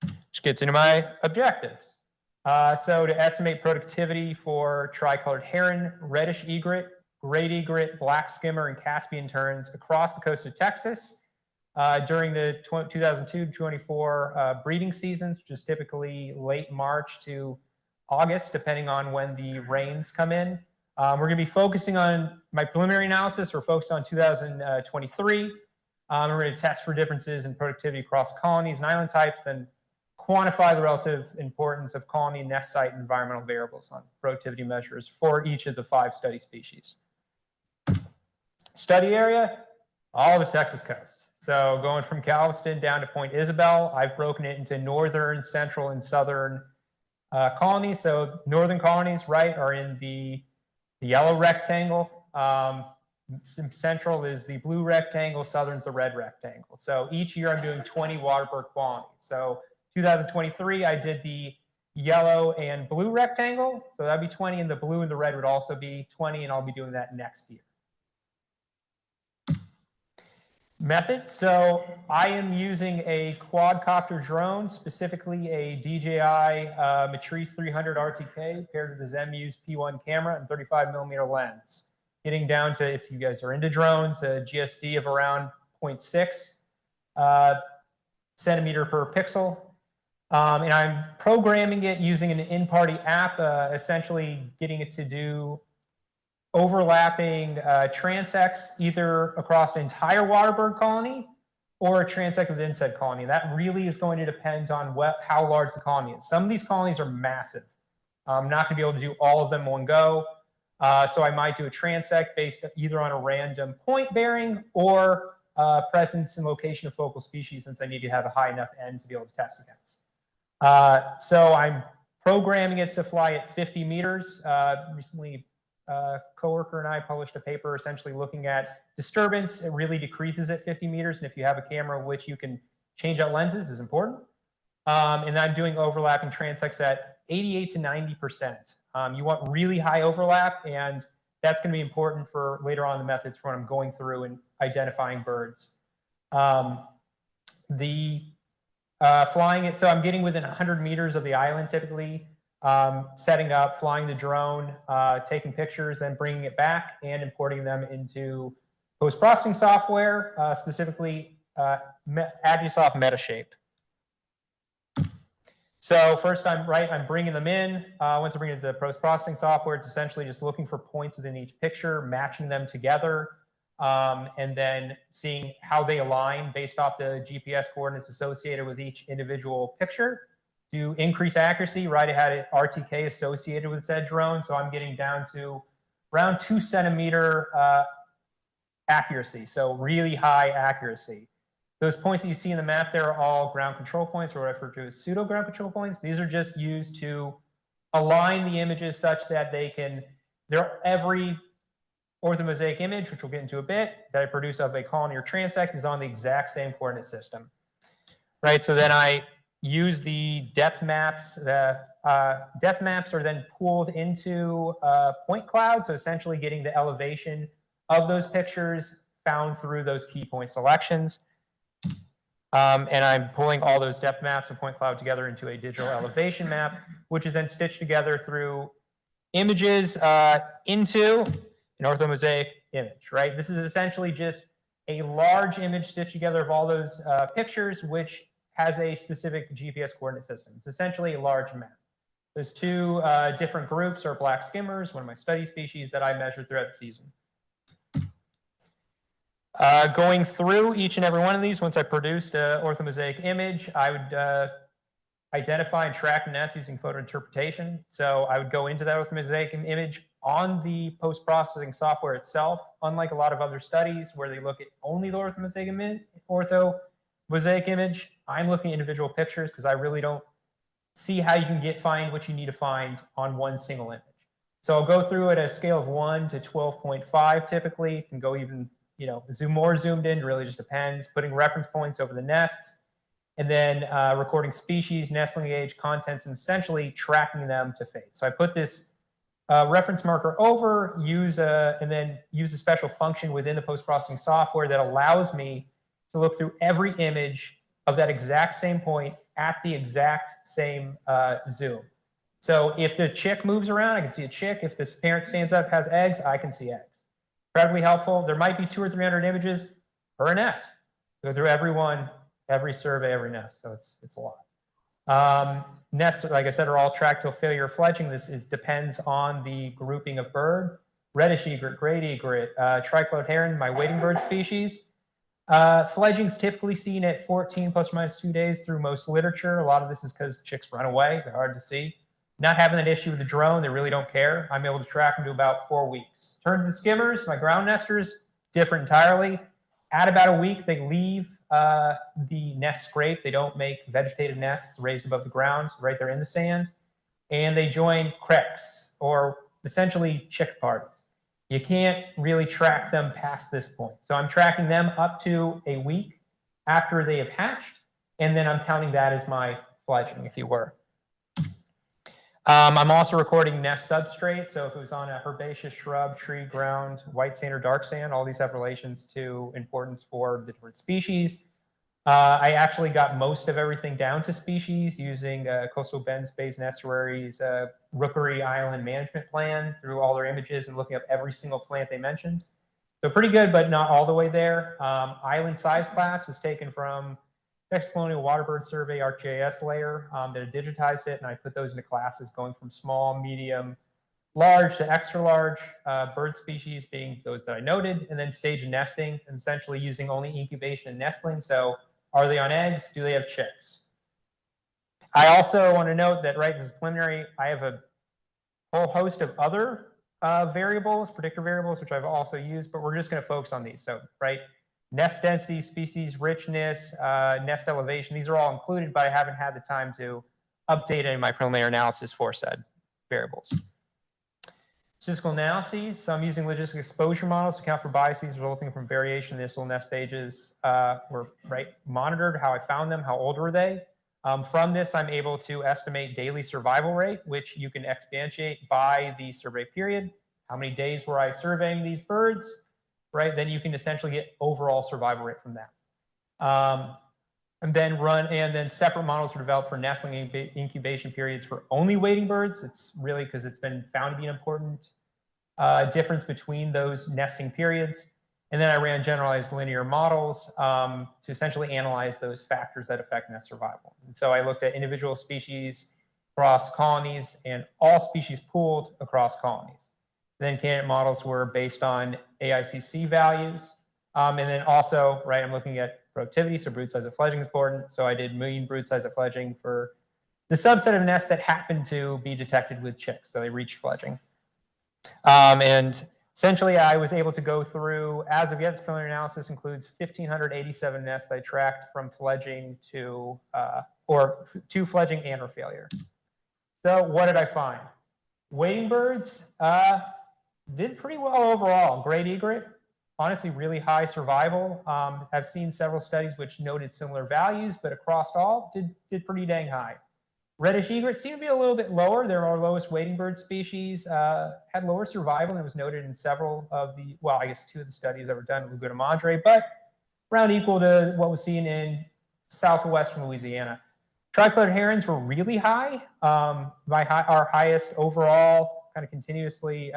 Speaker 11: Which gets into my objectives. So to estimate productivity for tricolored heron, reddish egret, great egret, black skimmer, and Caspian terns across the coast of Texas, during the 2002-24 breeding seasons, which is typically late March to August, depending on when the rains come in. We're going to be focusing on my preliminary analysis. We're focused on 2023. We're going to test for differences in productivity across colonies and island types, then quantify the relative importance of colony, nest site, and environmental variables on productivity measures for each of the 5 study species. Study area, all the Texas coast. So going from Galveston down to Point Isabel, I've broken it into northern, central, and southern colonies. So northern colonies, right, are in the yellow rectangle. Central is the blue rectangle, southern's the red rectangle. So each year I'm doing 20 waterbird colonies. So 2023, I did the yellow and blue rectangle. So that'd be 20, and the blue and the red would also be 20, and I'll be doing that next year. Method. So I am using a quadcopter drone, specifically a DJI Matrice 300 RTK paired with a Zenmuse P1 camera and 35mm lens. Getting down to, if you guys are into drones, a GSD of around 0.6 centimeter per pixel. And I'm programming it using an in-party app, essentially getting it to do overlapping transects either across the entire waterbird colony or a transect within said colony. That really is going to depend on how large the colony is. Some of these colonies are massive. I'm not going to be able to do all of them in one go. So I might do a transect based either on a random point bearing or presence and location of focal species, since I need to have a high enough N to be able to test against. So I'm programming it to fly at 50 meters. Recently, a coworker and I published a paper essentially looking at disturbance. It really decreases at 50 meters. And if you have a camera which you can change out lenses is important. And I'm doing overlapping transects at 88 to 90%. You want really high overlap, and that's going to be important for later on in the methods for when I'm going through and identifying birds. Flying it, so I'm getting within 100 meters of the island typically, setting up, flying the drone, taking pictures, then bringing it back and importing them into post-processing software, specifically Agisoft Metashape. So first I'm bringing them in. Once I bring it to the post-processing software, it's essentially just looking for points within each picture, matching them together. and then seeing how they align based off the GPS coordinates associated with each individual picture to increase accuracy. Right, it had RTK associated with said drone, so I'm getting down to around 2 centimeter accuracy, so really high accuracy. Those points that you see in the map there are all ground control points, or what I refer to as pseudo ground control points. These are just used to align the images such that every orthomosaic image, which we'll get into a bit, that I produce of a colony or transect is on the exact same coordinate system. Right, so then I use the depth maps. Depth maps are then pooled into point cloud, so essentially getting the elevation of those pictures found through those key point selections. And I'm pulling all those depth maps and point cloud together into a digital elevation map, which is then stitched together through images into an orthomosaic image, right? This is essentially just a large image stitched together of all those pictures, which has a specific GPS coordinate system. It's essentially a large map. There's 2 different groups, or black skimmers, one of my study species that I measured throughout the season. Going through each and every one of these, once I produced an orthomosaic image, I would identify and track the nest using photo interpretation. So I would go into that orthomosaic image on the post-processing software itself. Unlike a lot of other studies where they look at only the orthomosaic image, I'm looking at individual pictures because I really don't see how you can find what you need to find on one single image. So I'll go through at a scale of 1 to 12.5 typically. It can go even, zoomed in, really just depends. Putting reference points over the nests, and then recording species, nestling age, contents, and essentially tracking them to fate. So I put this reference marker over, and then use a special function within the post-processing software that allows me to look through every image of that exact same point at the exact same zoom. So if the chick moves around, I can see a chick. If this parent stands up, has eggs, I can see eggs. Incredibly helpful. There might be 200 or 300 images per nest. Go through every one, every survey, every nest. So it's a lot. Nests, like I said, are all tracked till failure or fledging. This depends on the grouping of bird. Reddish egret, great egret, tricolored heron, my wading bird species. Fledging is typically seen at 14 plus or minus 2 days through most literature. A lot of this is because chicks run away. They're hard to see. Not having that issue with the drone, they really don't care. I'm able to track them to about 4 weeks. Turn to the skimmers, my ground nesters, different entirely. At about a week, they leave the nest scrape. They don't make vegetative nests raised above the ground, right there in the sand. And they join creeks, or essentially chick parties. You can't really track them past this point. So I'm tracking them up to a week after they have hatched, and then I'm counting that as my fledgling, if you were. I'm also recording nest substrate. So if it was on a herbaceous shrub, tree, ground, white sand, or dark sand, all these have relations to importance for the different species. I actually got most of everything down to species using Coastal Bend Space and Estuaries Rookery Island Management Plan through all their images and looking up every single plant they mentioned. So pretty good, but not all the way there. Island size class was taken from Texas Colonial Waterbird Survey ArcGIS layer that digitized it, and I put those into classes going from small, medium, large to extra large, bird species being those that I noted, and then stage of nesting, and essentially using only incubation and nestling. So are they on eggs? Do they have chicks? I also want to note that, right, this is preliminary. I have a whole host of other variables, predictor variables, which I've also used, but we're just going to focus on these. So, right, nest density, species richness, nest elevation, these are all included, but I haven't had the time to update any of my preliminary analysis for said variables. Statistical analyses, so I'm using logistic exposure models to account for biases resulting from variation in initial nest stages were monitored, how I found them, how old were they. From this, I'm able to estimate daily survival rate, which you can expatiate by the survey period. How many days were I surveying these birds, right? Then you can essentially get overall survival rate from that. And then separate models were developed for nestling incubation periods for only wading birds. It's really because it's been found to be an important difference between those nesting periods. And then I ran generalized linear models to essentially analyze those factors that affect nest survival. And so I looked at individual species across colonies and all species pooled across colonies. Then candidate models were based on AICC values. And then also, right, I'm looking at productivity, so brood size of fledging is important. So I did mean brood size of fledging for the subset of nests that happened to be detected with chicks, so they reached fledging. And essentially, I was able to go through, as of yet, this preliminary analysis includes 1,587 nests I tracked from fledging to fledging and or failure. So what did I find? Wading birds did pretty well overall. Great egret, honestly, really high survival. I've seen several studies which noted similar values, but across all, did pretty dang high. Reddish egret seemed to be a little bit lower. They're our lowest wading bird species, had lower survival, and it was noted in several of the, well, I guess 2 of the studies that were done in Laguna, Madre, but around equal to what was seen in southwestern Louisiana. Tricolored herons were really high, our highest overall kind of continuously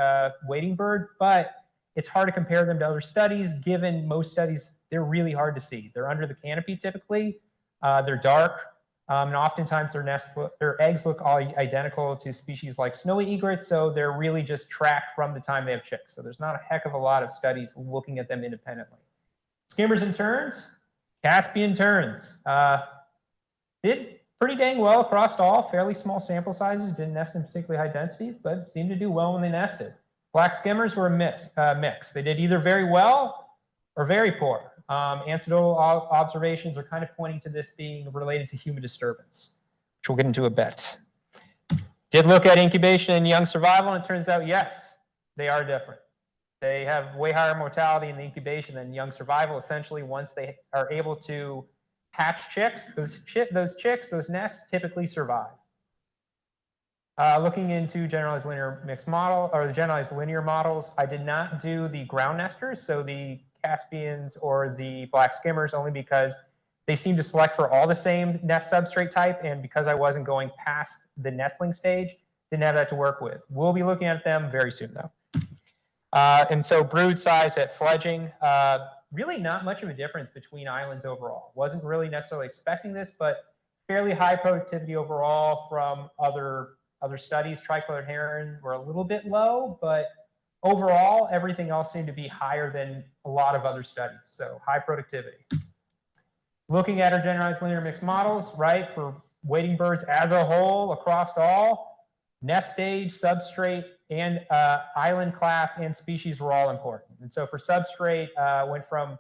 Speaker 11: wading bird, but it's hard to compare them to other studies, given most studies, they're really hard to see. They're under the canopy typically, they're dark, and oftentimes their eggs look all identical to species like snowy egrets, so they're really just tracked from the time they have chicks. So there's not a heck of a lot of studies looking at them independently. Skimmers and terns, Caspian terns, did pretty dang well across all, fairly small sample sizes, didn't nest in particularly high densities, but seemed to do well when they nested. Black skimmers were a mix. They did either very well or very poor. Anecdotal observations are kind of pointing to this being related to human disturbance, which we'll get into a bit. Did look at incubation and young survival, and it turns out, yes, they are different. They have way higher mortality in the incubation than young survival. Essentially, once they are able to hatch chicks, those nests typically survive. Looking into generalized linear mixed model, or the generalized linear models, I did not do the ground nesters, so the Caspians or the black skimmers, only because they seem to select for all the same nest substrate type, and because I wasn't going past the nestling stage, didn't have that to work with. We'll be looking at them very soon, though. And so brood size at fledging, really not much of a difference between islands overall. Wasn't really necessarily expecting this, but fairly high productivity overall from other studies. Tricolored heron were a little bit low, but overall, everything else seemed to be higher than a lot of other studies. So high productivity. Looking at our generalized linear mixed models, right, for wading birds as a whole across all, nest stage, substrate, and island class and species were all important. And so for substrate, went from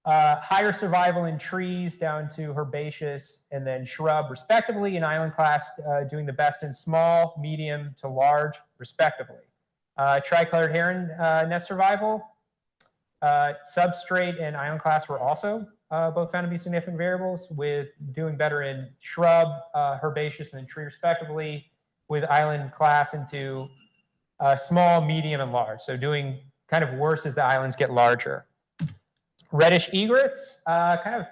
Speaker 11: higher survival in trees down to herbaceous and then shrub respectively, and island class doing the best in small, medium to large respectively. Tricolored heron nest survival, substrate and island class were also both found to be significant variables, with doing better in shrub, herbaceous, and tree respectively, with island class into small, medium, and large. So doing kind of worse as the islands get larger. Reddish egrets, kind of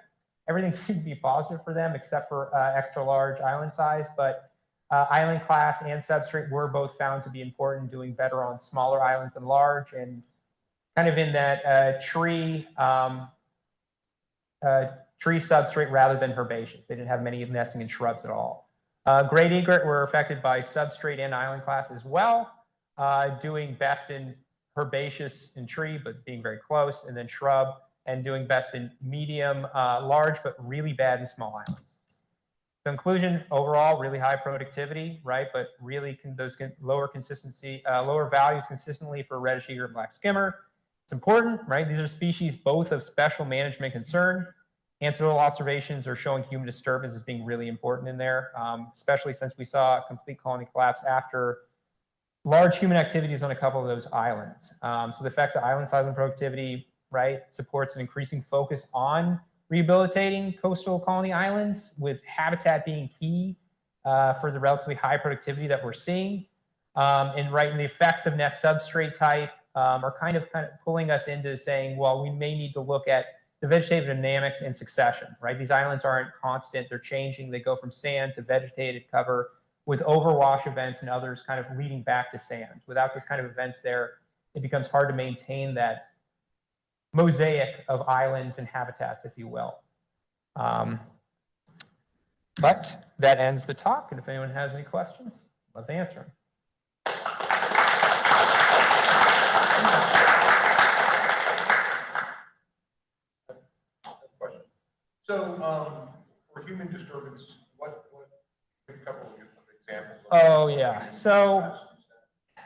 Speaker 11: everything seemed to be positive for them except for extra large island size, but island class and substrate were both found to be important, doing better on smaller islands than large, and kind of in that tree substrate rather than herbaceous. They didn't have many nesting in shrubs at all. Great egret were affected by substrate and island class as well, doing best in herbaceous and tree, but being very close, and then shrub, and doing best in medium, large, but really bad in small islands. So inclusion overall, really high productivity, right? But really those lower values consistently for reddish egret and black skimmer. It's important, right? These are species both of special management concern. Anecdotal observations are showing human disturbance as being really important in there, especially since we saw a complete colony collapse after large human activities on a couple of those islands. So the effects of island size and productivity, right, supports an increasing focus on rehabilitating coastal colony islands, with habitat being key for the relatively high productivity that we're seeing. And right, and the effects of nest substrate type are kind of pulling us into saying, well, we may need to look at the vegetative dynamics in succession, right? These islands aren't constant, they're changing. They go from sand to vegetated cover, with overwash events and others kind of leading back to sand. Without those kind of events there, it becomes hard to maintain that mosaic of islands and habitats, if you will. But that ends the talk, and if anyone has any questions, I'd love to answer them. Oh, yeah. So,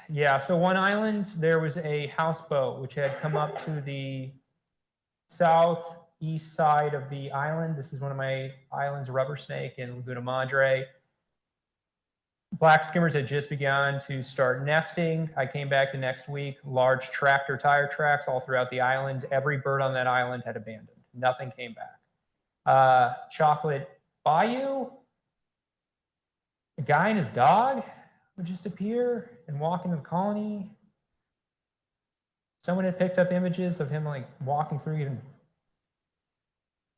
Speaker 11: yeah. So one island, there was a houseboat which had come up to the southeast side of the island. This is one of my islands, Rubber Snake in Laguna Madre. Black skimmers had just begun to start nesting. I came back the next week, large tractor tire tracks all throughout the island. Every bird on that island had abandoned. Nothing came back. Chocolate Bayou, a guy and his dog would just appear and walk into the colony. Someone had picked up images of him like walking through, even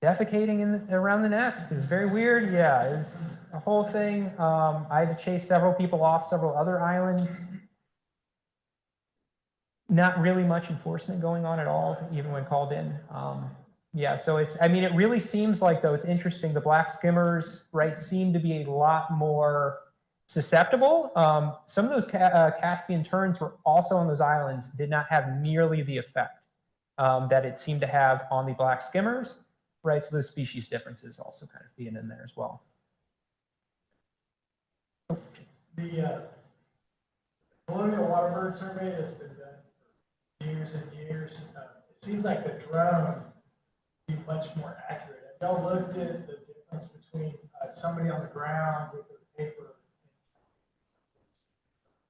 Speaker 11: defecating around the nest. It was very weird. Yeah, it was a whole thing. I had to chase several people off several other islands. Not really much enforcement going on at all, even when called in. Yeah, so it's, I mean, it really seems like, though, it's interesting. The black skimmers, right, seem to be a lot more susceptible. Some of those Caspian terns were also on those islands, did not have nearly the effect that it seemed to have on the black skimmers, right? So those species differences also kind of being in there as well.
Speaker 9: The colonial waterbird survey that's been done for years and years, it seems like the drone would be much more accurate. Have y'all looked at the difference between somebody on the ground with a paper?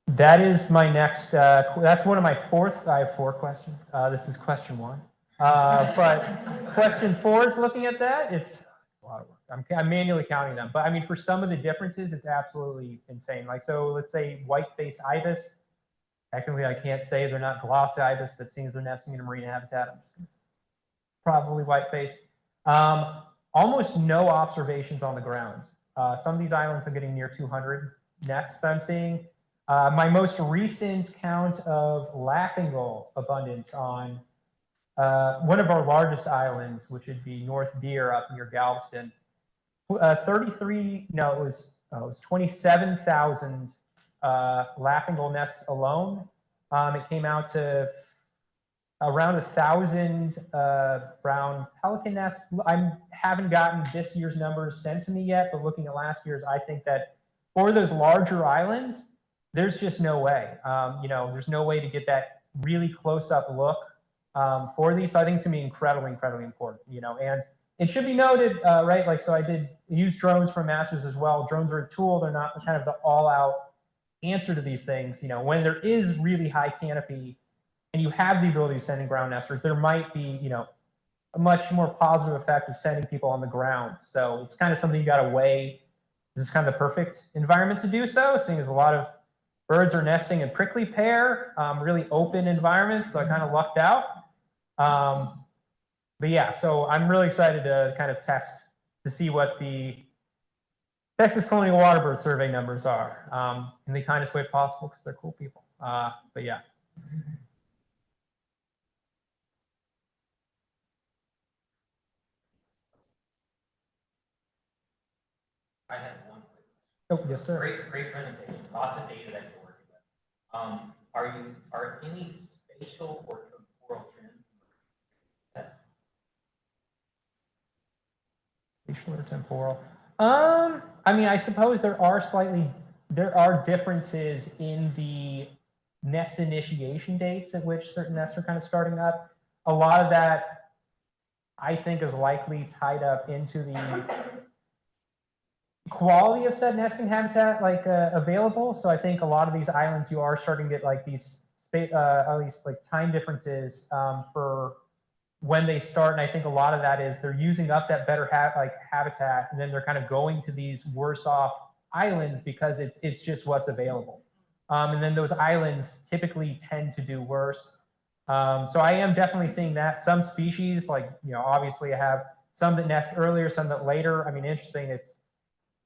Speaker 11: That is my next, that's one of my fourth, I have 4 questions. This is question 1. But question 4 is looking at that. It's a lot of work. I'm manually counting them. But I mean, for some of the differences, it's absolutely insane. Like, so let's say white-faced ibis. Technically, I can't say they're not glossy ibis, but seeing as they're nesting in a marine habitat, I'm just probably white-faced. Almost no observations on the ground. Some of these islands are getting near 200 nests I'm seeing. My most recent count of laughing gull abundance on one of our largest islands, which would be North Deer up near Galveston, 27,000 laughing gull nests alone. It came out to around 1,000 brown pelican nests. I haven't gotten this year's numbers sent to me yet, but looking at last year's, I think that for those larger islands, there's just no way. You know, there's no way to get that really close-up look for these. So I think it's gonna be incredibly, incredibly important. You know, and it should be noted, right? Like, so I did use drones for masters as well. Drones are a tool; they're not kind of the all-out answer to these things. You know, when there is really high canopy, and you have the ability to send in ground nesters, there might be, you know, a much more positive effect of sending people on the ground. So it's kind of something you got to weigh. This is kind of the perfect environment to do so, seeing as a lot of birds are nesting in prickly pear, really open environments, so I kind of lucked out. But yeah, so I'm really excited to kind of test to see what the Texas Colonial Waterbird Survey numbers are in the kindest way possible, because they're cool people. But yeah.
Speaker 10: I had one quick
Speaker 11: Oh, yes, sir.
Speaker 10: Great presentation. Lots of data that you're working with. Are any spatial or temporal trends?
Speaker 11: Spatial or temporal? I mean, I suppose there are differences in the nest initiation dates at which certain nests are kind of starting up. A lot of that, I think, is likely tied up into the quality of said nesting habitat, like available. So I think a lot of these islands, you are starting to get like these at least like time differences for when they start. And I think a lot of that is they're using up that better habitat, and then they're kind of going to these worse off islands because it's just what's available. And then those islands typically tend to do worse. So I am definitely seeing that. Some species, like, you know, obviously I have some that nest earlier, some that later. I mean, interesting, it's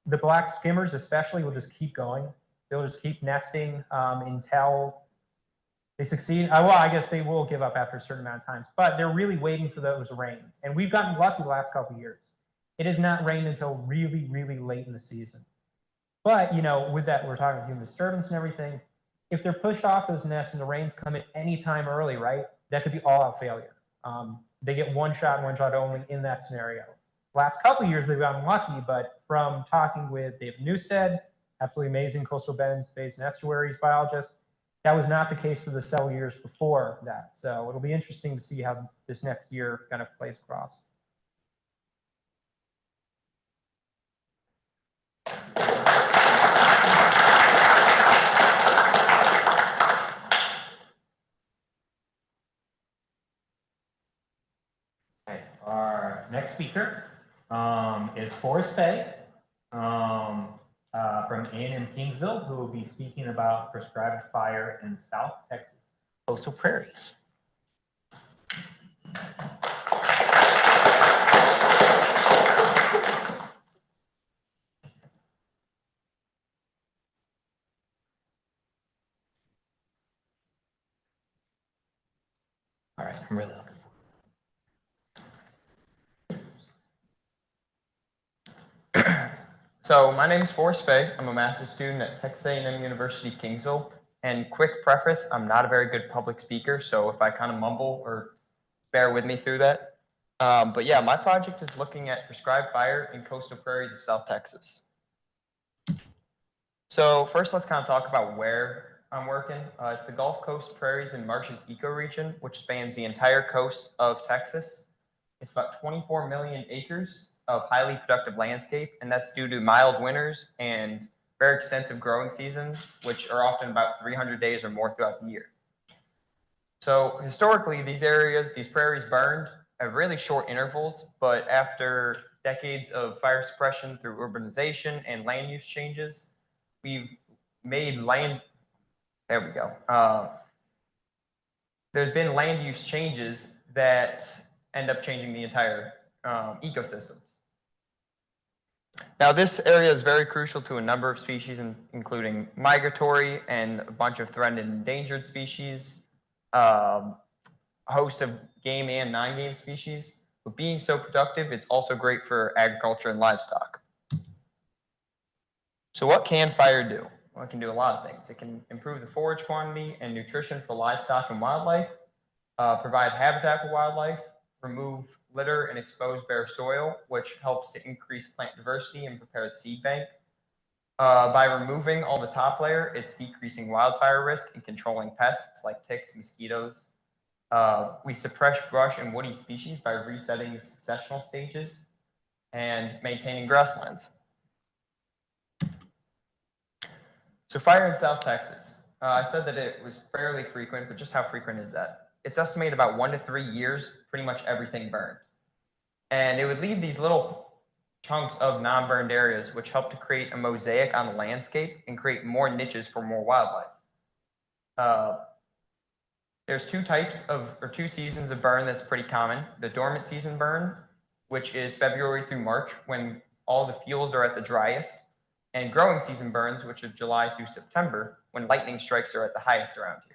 Speaker 11: the black skimmers especially will just keep going. They'll just keep nesting until they succeed. Well, I guess they will give up after a certain amount of times, but they're really waiting for those rains. And we've gotten lucky the last couple of years. It has not rained until really, really late in the season. But, you know, with that, we're talking human disturbance and everything. If they're pushed off those nests and the rains come at any time early, right, that could be all out failure. They get one shot only in that scenario. Last couple of years, they've gotten lucky, but from talking with David Newstead, absolutely amazing coastal bends, bays, and estuaries biologist. That was not the case for the several years before that. So it'll be interesting to see how this next year kind of plays across.
Speaker 10: Okay, our next speaker is Forrest Fay from A&M Kingsville, who will be speaking about prescribed fire in South Texas coastal prairies. All right, I'm really looking forward.
Speaker 12: So my name is Forrest Fay. I'm a master's student at Texas A&M University Kingsville. And quick preface, I'm not a very good public speaker, so if I kind of mumble or bear with me through that. But yeah, my project is looking at prescribed fire in coastal prairies of South Texas. So first, let's kind of talk about where I'm working. It's the Gulf Coast Prairies and Marshes ecoregion, which spans the entire coast of Texas. It's about 24 million acres of highly productive landscape, and that's due to mild winters and very extensive growing seasons, which are often about 300 days or more throughout the year. So historically, these areas, these prairies burned at really short intervals, but after decades of fire suppression through urbanization and land use changes, we've made land, there we go. There's been land use changes that end up changing the entire ecosystems. Now, this area is very crucial to a number of species, including migratory and a bunch of threatened and endangered species, a host of game and non-game species. But being so productive, it's also great for agriculture and livestock. So what can fire do? Well, it can do a lot of things. It can improve the forage quantity and nutrition for livestock and wildlife, provide habitat for wildlife, remove litter and expose bare soil, which helps to increase plant diversity and prepare the seed bank. By removing all the top layer, it's decreasing wildfire risk and controlling pests like ticks, mosquitoes. We suppress brush and woody species by resetting the successional stages and maintaining grasslands. So fire in South Texas. I said that it was fairly frequent, but just how frequent is that? It's estimated about 1 to 3 years, pretty much everything burned. And it would leave these little chunks of non-burned areas, which help to create a mosaic on the landscape and create more niches for more wildlife. There's two seasons of burn that's pretty common. The dormant season burn, which is February through March, when all the fuels are at the driest, and growing season burns, which are July through September, when lightning strikes are at the highest around here.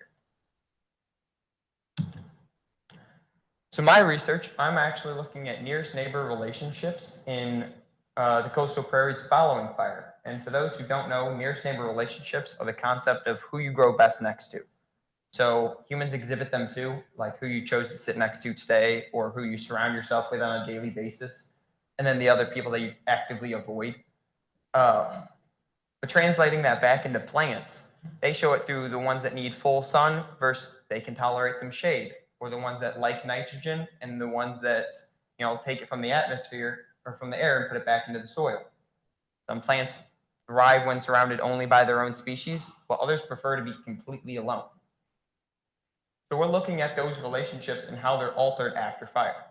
Speaker 12: So my research, I'm actually looking at nearest neighbor relationships in the coastal prairies following fire. And for those who don't know, nearest neighbor relationships are the concept of who you grow best next to. So humans exhibit them too, like who you chose to sit next to today or who you surround yourself with on a daily basis, and then the other people that you actively avoid. But translating that back into plants, they show it through the ones that need full sun versus they can tolerate some shade, or the ones that like nitrogen and the ones that take it from the atmosphere or from the air and put it back into the soil. Some plants thrive when surrounded only by their own species, while others prefer to be completely alone. So we're looking at those relationships and how they're altered after fire.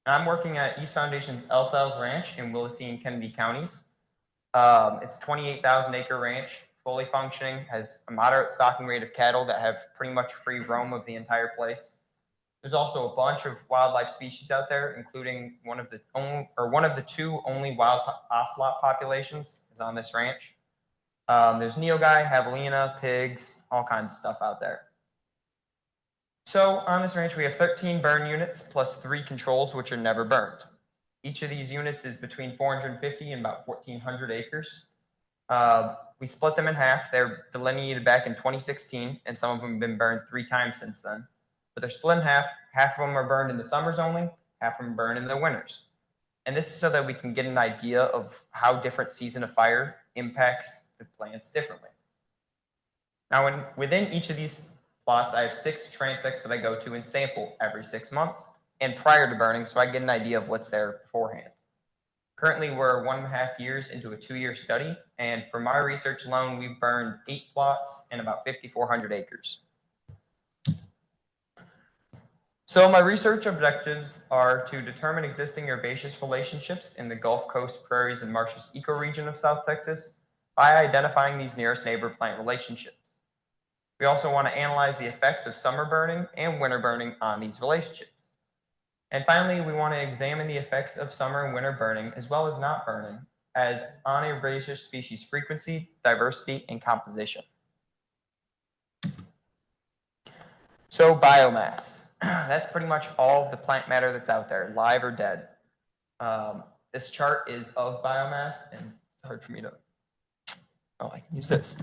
Speaker 12: And I'm working at East Foundation's El Sal's Ranch in Willacy and Kennedy counties. It's a 28,000 acre ranch, fully functioning, has a moderate stocking rate of cattle that have pretty much free roam of the entire place. There's also a bunch of wildlife species out there, including one of the two only wild ocelot populations is on this ranch. There's neogai, javelina, pigs, all kinds of stuff out there. So on this ranch, we have 13 burn units plus 3 controls, which are never burned. Each of these units is between 450 and about 1,400 acres. We split them in half. They're delineated back in 2016, and some of them have been burned 3 times since then. But they're split in half. Half of them are burned in the summers only, half of them burn in the winters. And this is so that we can get an idea of how different season of fire impacts the plants differently. Now, within each of these plots, I have 6 transects that I go to and sample every 6 months and prior to burning, so I get an idea of what's there beforehand. Currently, we're 1.5 years into a 2-year study, and for my research alone, we've burned 8 plots and about 5,400 acres. So my research objectives are to determine existing herbaceous relationships in the Gulf Coast prairies and marshes ecoregion of South Texas by identifying these nearest neighbor plant relationships. We also want to analyze the effects of summer burning and winter burning on these relationships. And finally, we want to examine the effects of summer and winter burning, as well as not burning, as on herbaceous species frequency, diversity, and composition. So biomass. That's pretty much all of the plant matter that's out there, live or dead. This chart is of biomass, and it's hard for me to, oh, I can use this.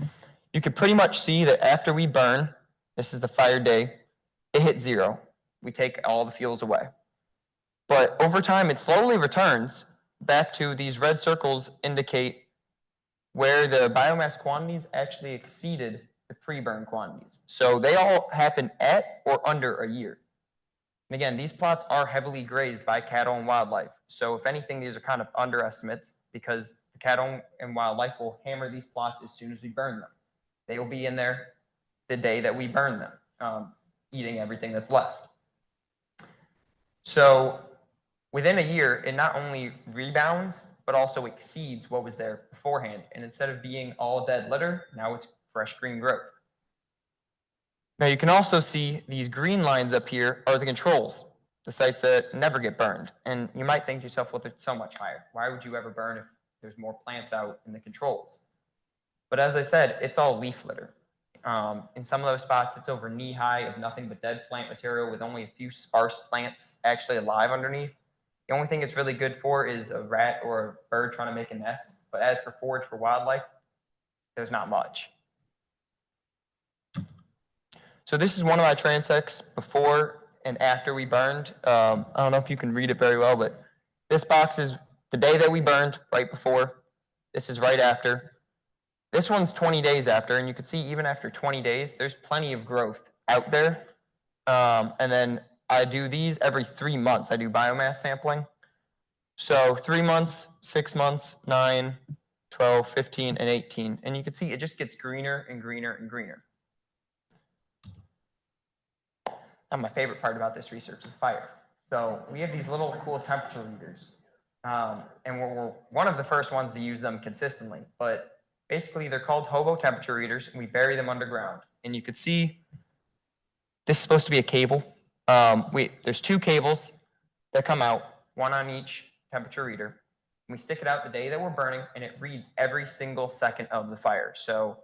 Speaker 12: You can pretty much see that after we burn, this is the fire day, it hit 0. We take all the fuels away. But over time, it slowly returns back to these red circles indicate where the biomass quantities actually exceeded the pre-burn quantities. So they all happen at or under a year. And again, these plots are heavily grazed by cattle and wildlife. So if anything, these are kind of underestimates because the cattle and wildlife will hammer these plots as soon as we burn them. They will be in there the day that we burn them, eating everything that's left. So within a year, it not only rebounds, but also exceeds what was there beforehand. And instead of being all dead litter, now it's fresh green growth. Now you can also see these green lines up here are the controls, the sites that never get burned. And you might think to yourself, well, they're so much higher. Why would you ever burn if there's more plants out in the controls? But as I said, it's all leaf litter. In some of those spots, it's over knee high of nothing but dead plant material with only a few sparse plants actually alive underneath. The only thing it's really good for is a rat or a bird trying to make a nest. But as for forage for wildlife, there's not much. So this is one of my transects before and after we burned. I don't know if you can read it very well, but this box is the day that we burned, right before. This is right after. This one's 20 days after, and you can see even after 20 days, there's plenty of growth out there. And then I do these every 3 months. I do biomass sampling. So 3 months, 6 months, 9, 12, 15, and 18. And you can see it just gets greener and greener and greener. And my favorite part about this research is fire. So we have these little cool temperature readers. And we're one of the first ones to use them consistently. But basically, they're called hobo temperature readers, and we bury them underground. And you could see this is supposed to be a cable. There's 2 cables that come out, one on each temperature reader. And we stick it out the day that we're burning, and it reads every single second of the fire. So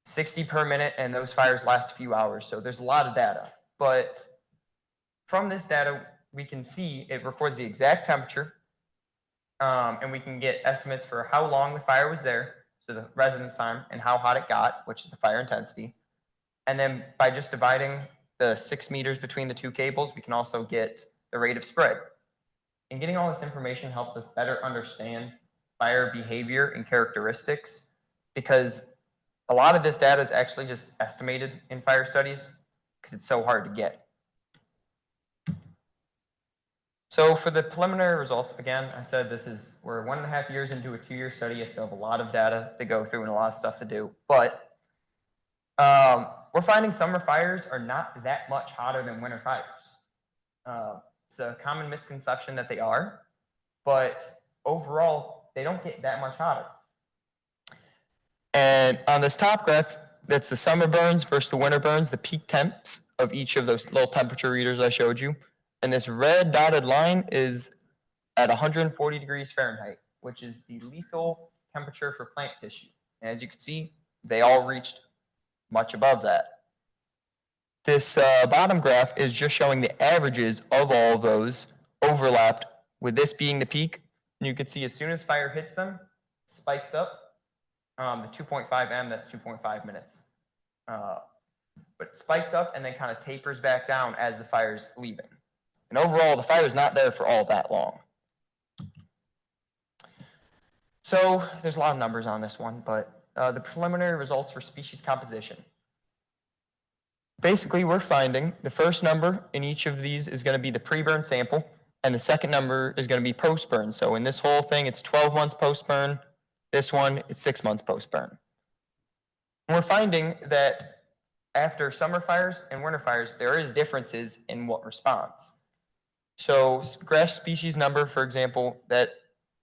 Speaker 12: 60 per minute, and those fires last a few hours. So there's a lot of data. But from this data, we can see it records the exact temperature, and we can get estimates for how long the fire was there, so the residence time, and how hot it got, which is the fire intensity. And then by just dividing the 6 meters between the 2 cables, we can also get the rate of spread. And getting all this information helps us better understand fire behavior and characteristics, because a lot of this data is actually just estimated in fire studies because it's so hard to get. So for the preliminary results, again, I said we're 1.5 years into a 2-year study. I still have a lot of data to go through and a lot of stuff to do. But we're finding summer fires are not that much hotter than winter fires. It's a common misconception that they are, but overall, they don't get that much hotter. And on this top graph, that's the summer burns versus the winter burns, the peak temps of each of those little temperature readers I showed you. And this red dotted line is at 140 degrees Fahrenheit, which is the lethal temperature for plant tissue. And as you can see, they all reached much above that. This bottom graph is just showing the averages of all of those overlapped, with this being the peak. And you can see as soon as fire hits them, it spikes up. The 2.5 M, that's 2.5 minutes. But it spikes up and then kind of tapers back down as the fire's leaving. And overall, the fire is not there for all that long. So there's a lot of numbers on this one, but the preliminary results for species composition. Basically, we're finding the first number in each of these is going to be the pre-burn sample, and the second number is going to be post-burn. So in this whole thing, it's 12 months post-burn. This one, it's 6 months post-burn. And we're finding that after summer fires and winter fires, there is differences in what responds. So grass species number, for example, that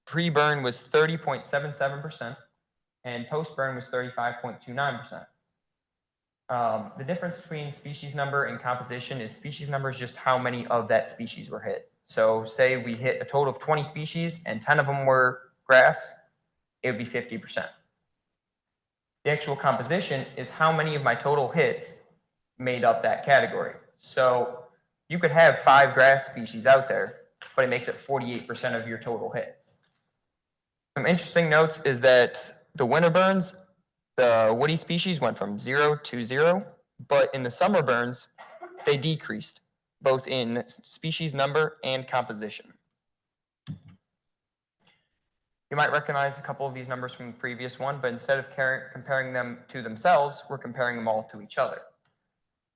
Speaker 12: pre-burn was 30.77% and post-burn was 35.29%. The difference between species number and composition is species number is just how many of that species were hit. So say we hit a total of 20 species and 10 of them were grass, it would be 50%. The actual composition is how many of my total hits made up that category. So you could have 5 grass species out there, but it makes it 48% of your total hits. Some interesting notes is that the winter burns, the woody species went from 0 to 0, but in the summer burns, they decreased, both in species number and composition. You might recognize a couple of these numbers from the previous one, but instead of comparing them to themselves, we're comparing them all to each other.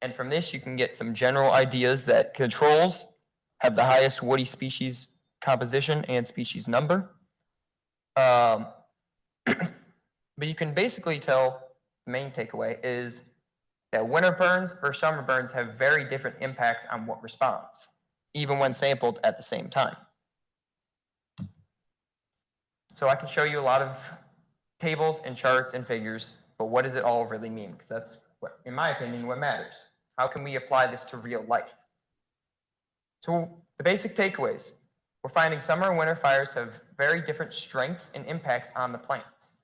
Speaker 12: And from this, you can get some general ideas that controls have the highest woody species composition and species number. But you can basically tell the main takeaway is that winter burns or summer burns have very different impacts on what responds, even when sampled at the same time. So I can show you a lot of tables and charts and figures, but what does it all really mean? Because that's, what, in my opinion, what matters. How can we apply this to real life? So the basic takeaways. We're finding summer and winter fires have very different strengths and impacts on the plants.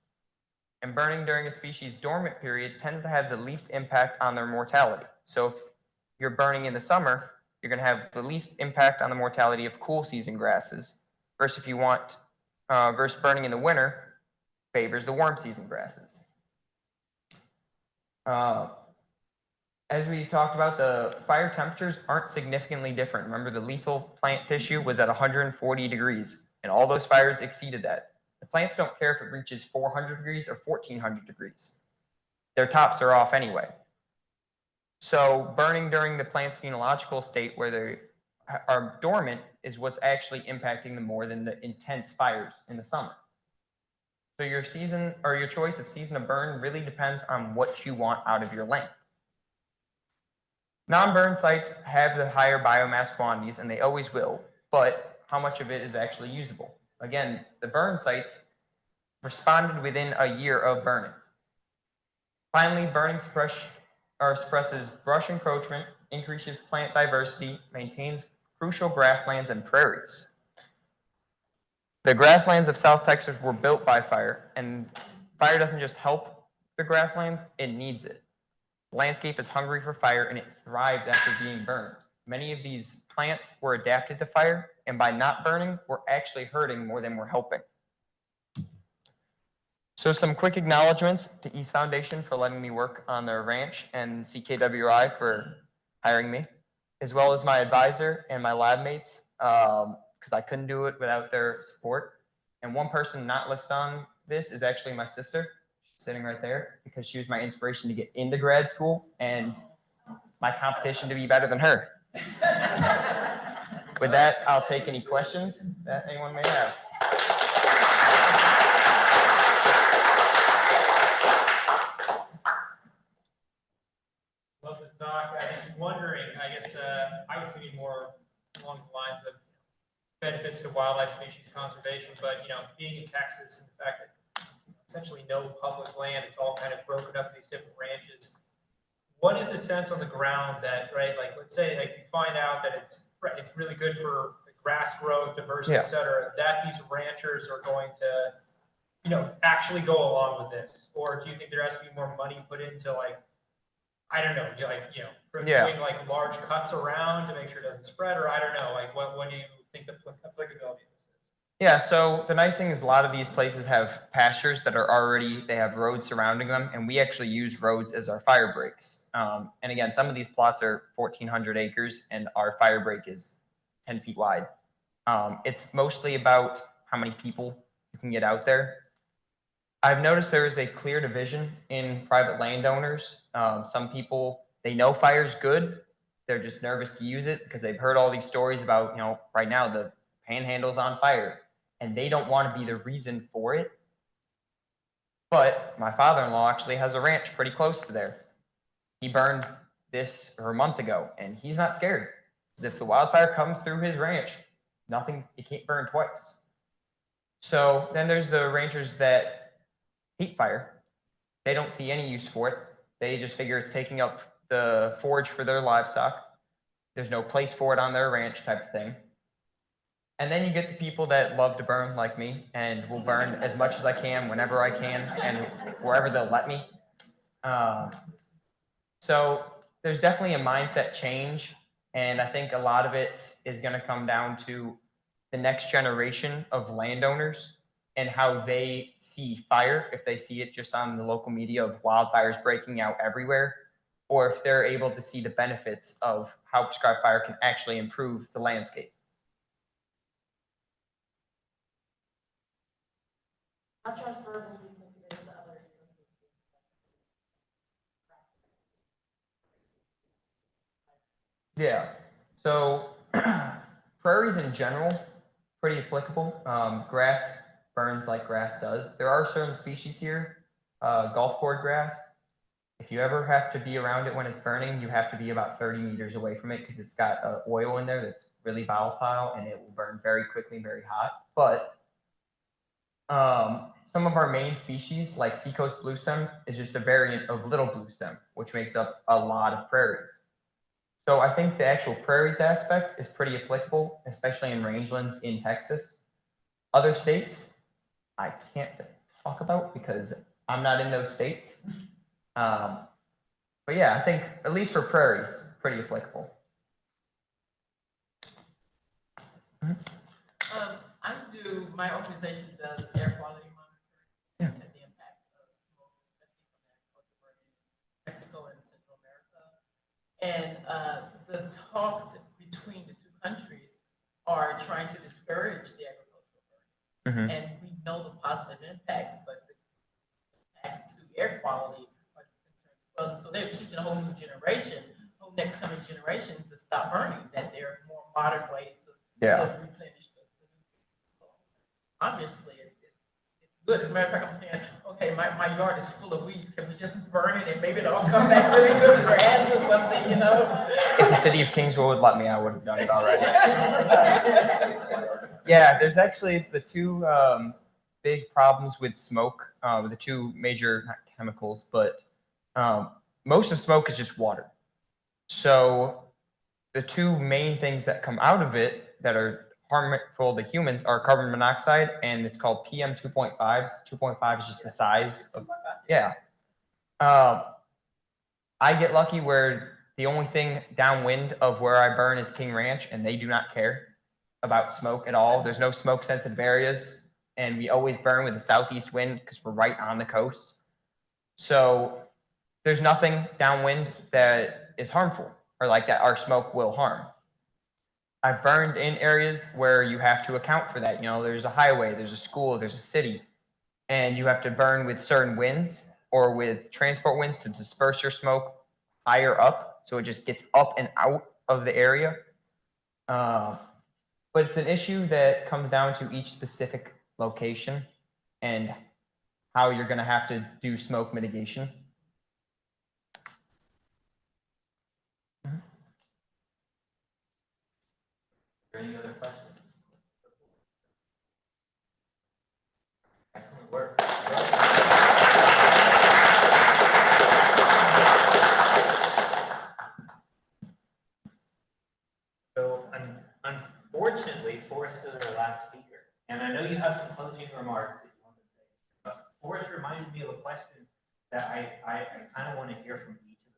Speaker 12: And burning during a species' dormant period tends to have the least impact on their mortality. So if you're burning in the summer, you're going to have the least impact on the mortality of cool season grasses, versus if you want versus burning in the winter favors the warm season grasses. As we talked about, the fire temperatures aren't significantly different. Remember, the lethal plant tissue was at 140 degrees, and all those fires exceeded that. The plants don't care if it reaches 400 degrees or 1400 degrees. Their tops are off anyway. So burning during the plant's phenological state where they are dormant is what's actually impacting them more than the intense fires in the summer. So your season or your choice of season of burn really depends on what you want out of your land. Non-burn sites have the higher biomass quantities, and they always will, but how much of it is actually usable? Again, the burn sites responded within a year of burning. Finally, burning suppresses brush encroachment, increases plant diversity, maintains crucial grasslands and prairies. The grasslands of South Texas were built by fire, and fire doesn't just help the grasslands, it needs it. The landscape is hungry for fire, and it thrives after being burned. Many of these plants were adapted to fire, and by not burning, we're actually hurting more than we're helping. So some quick acknowledgments to East Foundation for letting me work on their ranch, and CKWI for hiring me, as well as my advisor and my lab mates, because I couldn't do it without their support. And one person not listed on this is actually my sister. She's sitting right there because she was my inspiration to get into grad school and my competition to be better than her. With that, I'll take any questions that anyone may have.
Speaker 11: Love the talk. I was wondering, I guess I was thinking more along the lines of benefits to wildlife species conservation, but being in Texas and the fact that essentially no public land, it's all kind of broken up in these different ranches. What is the sense on the ground that, right, like let's say like you find out that it's really good for grass growth, diversity, et cetera, that these ranchers are going to, actually go along with this? Or do you think there has to be more money put into like, I don't know, doing like large cuts around to make sure it doesn't spread, or I don't know, like what do you think the applicability of this is?
Speaker 12: Yeah, so the nice thing is a lot of these places have pastures that are already, they have roads surrounding them, and we actually use roads as our fire breaks. And again, some of these plots are 1,400 acres, and our fire break is 10 feet wide. It's mostly about how many people you can get out there. I've noticed there is a clear division in private landowners. Some people, they know fire's good. They're just nervous to use it because they've heard all these stories about, right now the panhandle's on fire and they don't want to be the reason for it. But my father-in-law actually has a ranch pretty close to there. He burned this a month ago and he's not scared. Because if the wildfire comes through his ranch, it can't burn twice. So then there's the ranchers that hate fire. They don't see any use for it. They just figure it's taking up the forage for their livestock. There's no place for it on their ranch type of thing. And then you get the people that love to burn like me and will burn as much as I can, whenever I can, and wherever they'll let me. So there's definitely a mindset change. And I think a lot of it is going to come down to the next generation of landowners and how they see fire, if they see it just on the local media of wildfires breaking out everywhere, or if they're able to see the benefits of how prescribed fire can actually improve the landscape.
Speaker 5: How transferable do you think it is to other ecosystems?
Speaker 12: Yeah, so prairies in general, pretty applicable. Grass burns like grass does. There are certain species here, Gulf cord grass. If you ever have to be around it when it's burning, you have to be about 30 meters away from it because it's got oil in there that's really volatile and it will burn very quickly and very hot. But some of our main species, like seacoast bluestem, is just a variant of little bluestem, which makes up a lot of prairies. So I think the actual prairies aspect is pretty applicable, especially in rangelands in Texas. Other states, I can't talk about because I'm not in those states. But yeah, I think at least for prairies, pretty applicable.
Speaker 1: My organization does air quality monitoring and the impacts of smoke, especially from agriculture in Mexico and Central America. And the talks between the two countries are trying to discourage the agricultural burning. And we know the positive impacts, but the impacts to air quality are concerned as well. So they're teaching a whole new generation, whole next coming generation to stop burning, that there are more modern ways to replenish the nutrients. So obviously, it's good. As a matter of fact, I'm saying, okay, my yard is full of weeds. Can we just burn it and maybe it'll all come back really good for ants or something, you know?
Speaker 12: If the city of Kingsville would let me, I would have done it already. Yeah, there's actually the two big problems with smoke, the two major, not chemicals, but most of smoke is just water. So the two main things that come out of it that are harmful to humans are carbon monoxide, and it's called PM 2.5s. 2.5 is just the size of, yeah. I get lucky where the only thing downwind of where I burn is King Ranch, and they do not care about smoke at all. There's no smoke sensitive areas, and we always burn with the southeast wind because we're right on the coast. So there's nothing downwind that is harmful or like that our smoke will harm. I've burned in areas where you have to account for that. You know, there's a highway, there's a school, there's a city, and you have to burn with certain winds or with transport winds to disperse your smoke higher up, so it just gets up and out of the area. But it's an issue that comes down to each specific location and how you're going to have to do smoke mitigation.
Speaker 10: Any other questions? Excellent work. So unfortunately, Forrest is our last speaker. And I know you have some closing remarks that you want to say. But Forrest reminded me of a question that I kind of want to hear from each of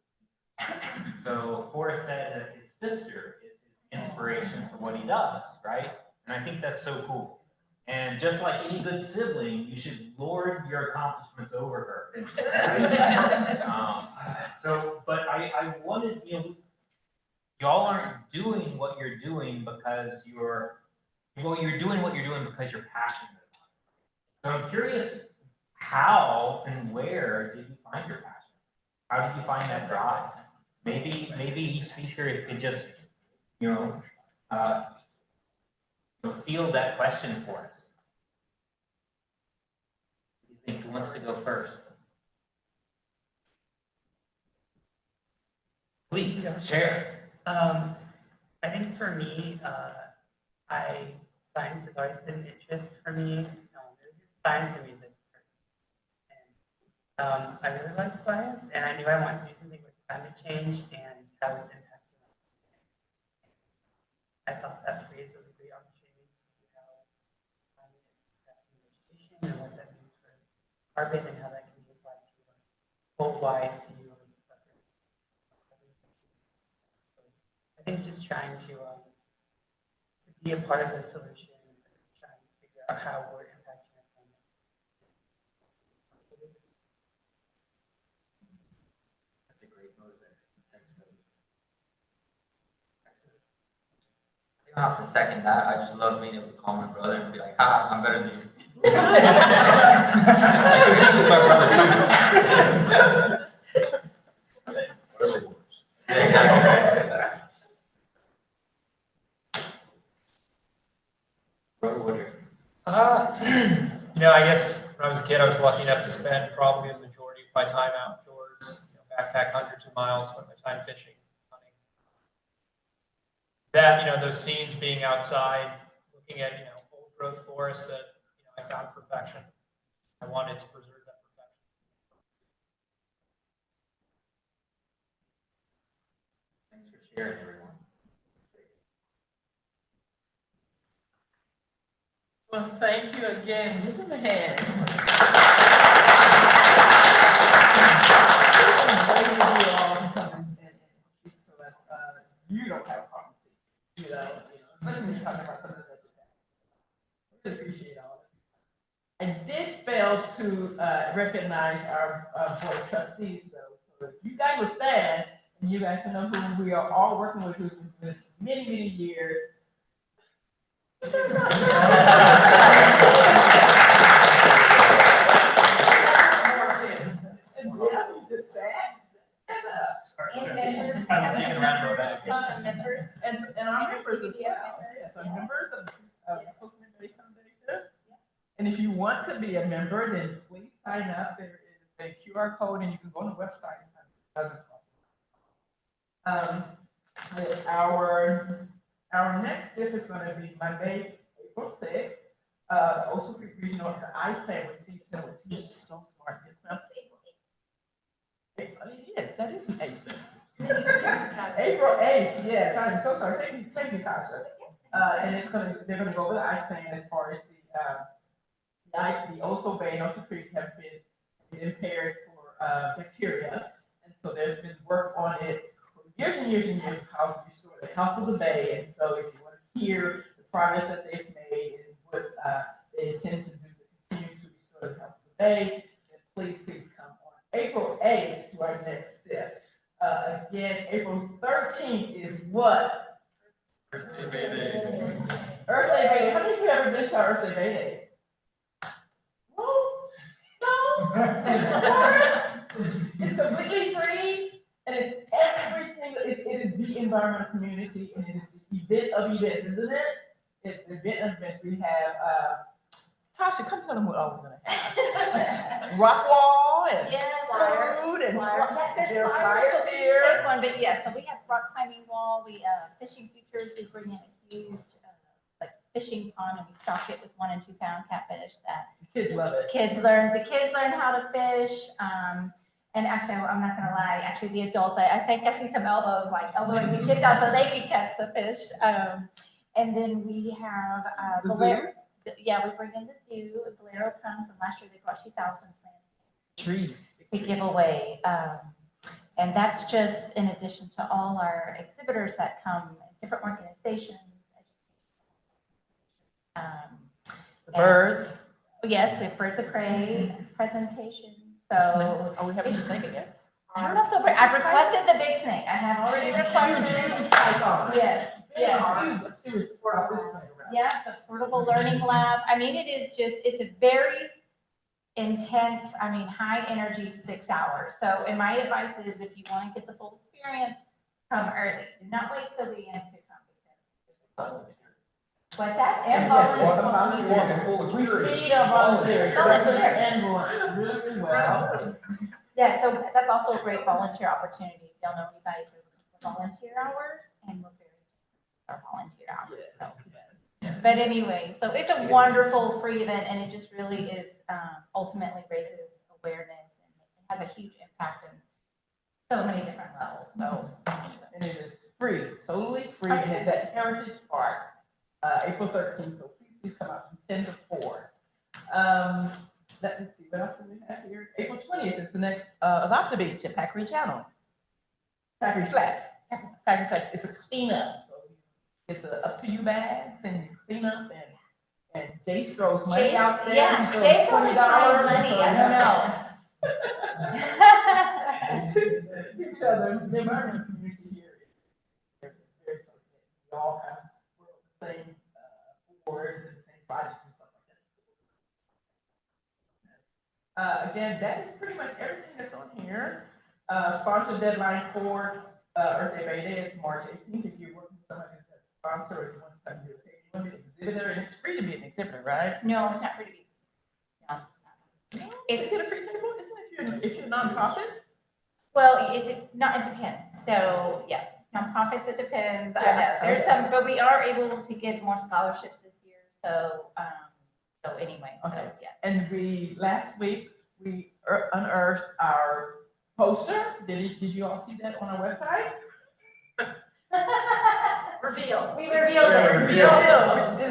Speaker 10: the speakers. So Forrest said that his sister is his inspiration for what he does, right? And I think that's so cool. And just like any good sibling, you should lord your accomplishments over her. Right? But I wanted, y'all aren't doing what you're doing because you're doing what you're doing because you're passionate about it. So I'm curious how and where did you find your passion? How did you find that drive? Maybe each speaker could just, field that question for us. Do you think who wants to go first? Please share.
Speaker 4: I think for me, science has always been an interest for me. Science and music. And I really liked science, and I knew I wanted to do something with climate change and how it's impacting us. I thought that phrase was a great opportunity to see how climate is impacting vegetation and what that means for carbon and how that can be applied to a worldwide view of I think just trying to be a part of the solution, trying to figure out how we're impacting our planet.
Speaker 10: That's a great motivator. Thanks, Kody.
Speaker 7: I don't have to second that. I just love being able to call my brother and be like, "Ha, I'm better than you."
Speaker 8: Whatever works.
Speaker 11: I guess when I was a kid, I was lucky enough to spend probably the majority of my time outdoors, backpack hundreds of miles, spend my time fishing, hunting. That, those scenes being outside, looking at, old growth forest that, I found perfection. I wanted to preserve that perfection.
Speaker 10: Thanks for sharing, everyone.
Speaker 1: Well, thank you again. Give them a hand. You don't have a problem, especially when you're talking about something that you have. Really appreciate all of it. I did fail to recognize our board of trustees, so you guys would stand, and you guys can know who we are all working with, who's been with us many, many years. And our members as well. Yes, our members of the Coastal Bay Foundation. And if you want to be a member, then please sign up. There is a QR code, and you can go on the website. Our next SIP is going to be Monday, April 6th. Ocean Creek Regional I-Plan with Steve Simmons. He's so smart. Yes, that is April. April 8th, yes, I'm so sorry. Thank you, Tasha. And they're gonna go over the I-Plan as far as the Oso Bay and Ocean Creek have been impaired for bacteria. And so there's been work on it for years and years and years, how to restore the health of the bay. And so if you want to hear the progress that they've made and what they intend to do to continue to restore the health of the bay, then please come on April 8th to our next SIP. Again, April 13th is what?
Speaker 2: Earth Day Bay Day.
Speaker 1: Earth Day Bay Day. How many of you ever been to Earth Day Bay Day? No? It's completely free, and it's every single, it is the environmental community, and it is the event of events, isn't it? It's the event of events. We have, Tasha, come tell them what all we're gonna have. Rock wall and food and
Speaker 3: There's flyers, so we just take one, but yes, so we have rock climbing wall, we, fishing futures, we bring in a huge, fishing pond, and we stock it with 1 and 2 pound catfish that
Speaker 1: kids love it.
Speaker 3: the kids learn how to fish. And actually, I'm not gonna lie, actually the adults, I think I see some elbows, elbowing the kids out so they can catch the fish. And then we have, Valero. Yeah, we bring in the zoo, Barone comes, and last year they brought 2,000 plants.
Speaker 1: Trees.
Speaker 3: To give away. And that's just in addition to all our exhibitors that come, different organizations.
Speaker 1: The birds.
Speaker 3: Yes, we have birds of prey presentations. So
Speaker 1: are we having the snake again?
Speaker 3: I don't know if they'll bring, I've requested the big snake. I have already requested. Yes. Yeah, the portable learning lab. I mean, it is just, it's a very intense, I mean, high energy 6 hours. So, and my advice is if you want to get the full experience, come early. Do not wait till the end to come. What's that? And volunteer.
Speaker 8: You want the full
Speaker 1: We
Speaker 8: experience.
Speaker 1: feed our volunteers.
Speaker 3: Volunteer.
Speaker 1: And lunch really well.
Speaker 3: Yeah, so that's also a great volunteer opportunity. If y'all know anybody for volunteer hours, and we're very our volunteer hours. So, but anyway, so it's a wonderful free event, and it just really is ultimately raises awareness and it has a huge impact in so many different levels. So,
Speaker 1: And it is free, totally free. And it's at Heritage Park, April 13th. So please come out from 10 to 4. Let me see, what else do we have here? April 20th is the next Adopt a Beach at Packery Channel. Packery Flats. Packery Flats. It's a cleanup. So you get the up to you bags and you clean up and Jace throws money out there.
Speaker 3: Yeah,
Speaker 1: He throws
Speaker 3: Jace always throws
Speaker 1: $20.
Speaker 3: money.
Speaker 1: So
Speaker 3: I don't know.
Speaker 1: You tell them, the American community here is very close. We all kind of work on the same boards and the same projects and stuff like that. Again, that is pretty much everything that's on here. Sponsor deadline for Earth Day Bay Day is March 18th. If you're working with somebody that's a sponsor or you want to come here, you want to be an exhibitor, and it's free to be an exhibitor, right?
Speaker 3: No, it's not free to be. No.
Speaker 1: Is it a free table? Isn't it if you're a nonprofit?
Speaker 3: Well, it depends. So yeah, nonprofits, it depends. I know there's some, but we are able to give more scholarships this year. So, so anyway, so
Speaker 1: Okay.
Speaker 3: yes.
Speaker 1: And last week, we unearthed our poster. Did you all see that on our website?
Speaker 3: Reveal. We revealed it.
Speaker 1: Is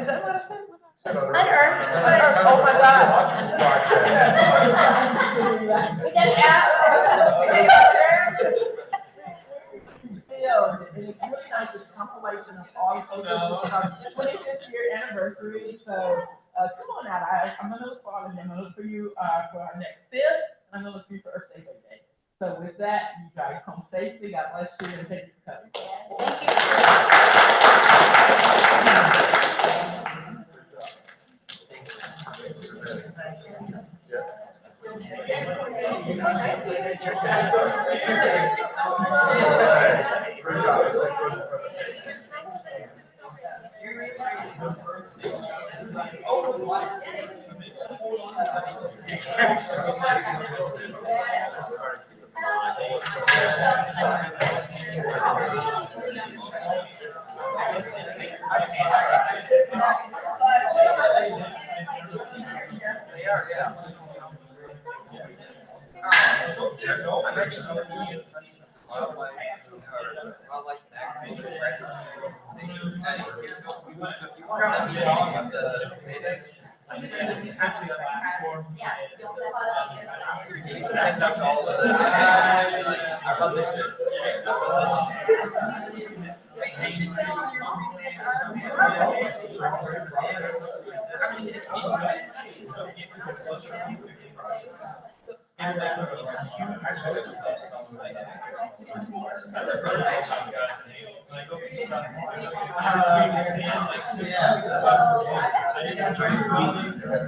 Speaker 1: that what I said?
Speaker 3: Unearthed.
Speaker 1: Oh my God.
Speaker 3: We did it out.
Speaker 1: It's really nice. It's a compilation of all the photos. It's our 25th year anniversary. So come on out. I'm going to look for all of them. I'm going to look for you for our next sip. And I'm going to look for you for Earth Day Day. So with that, you guys home safely. God bless you and thank you for coming.
Speaker 3: Thank you.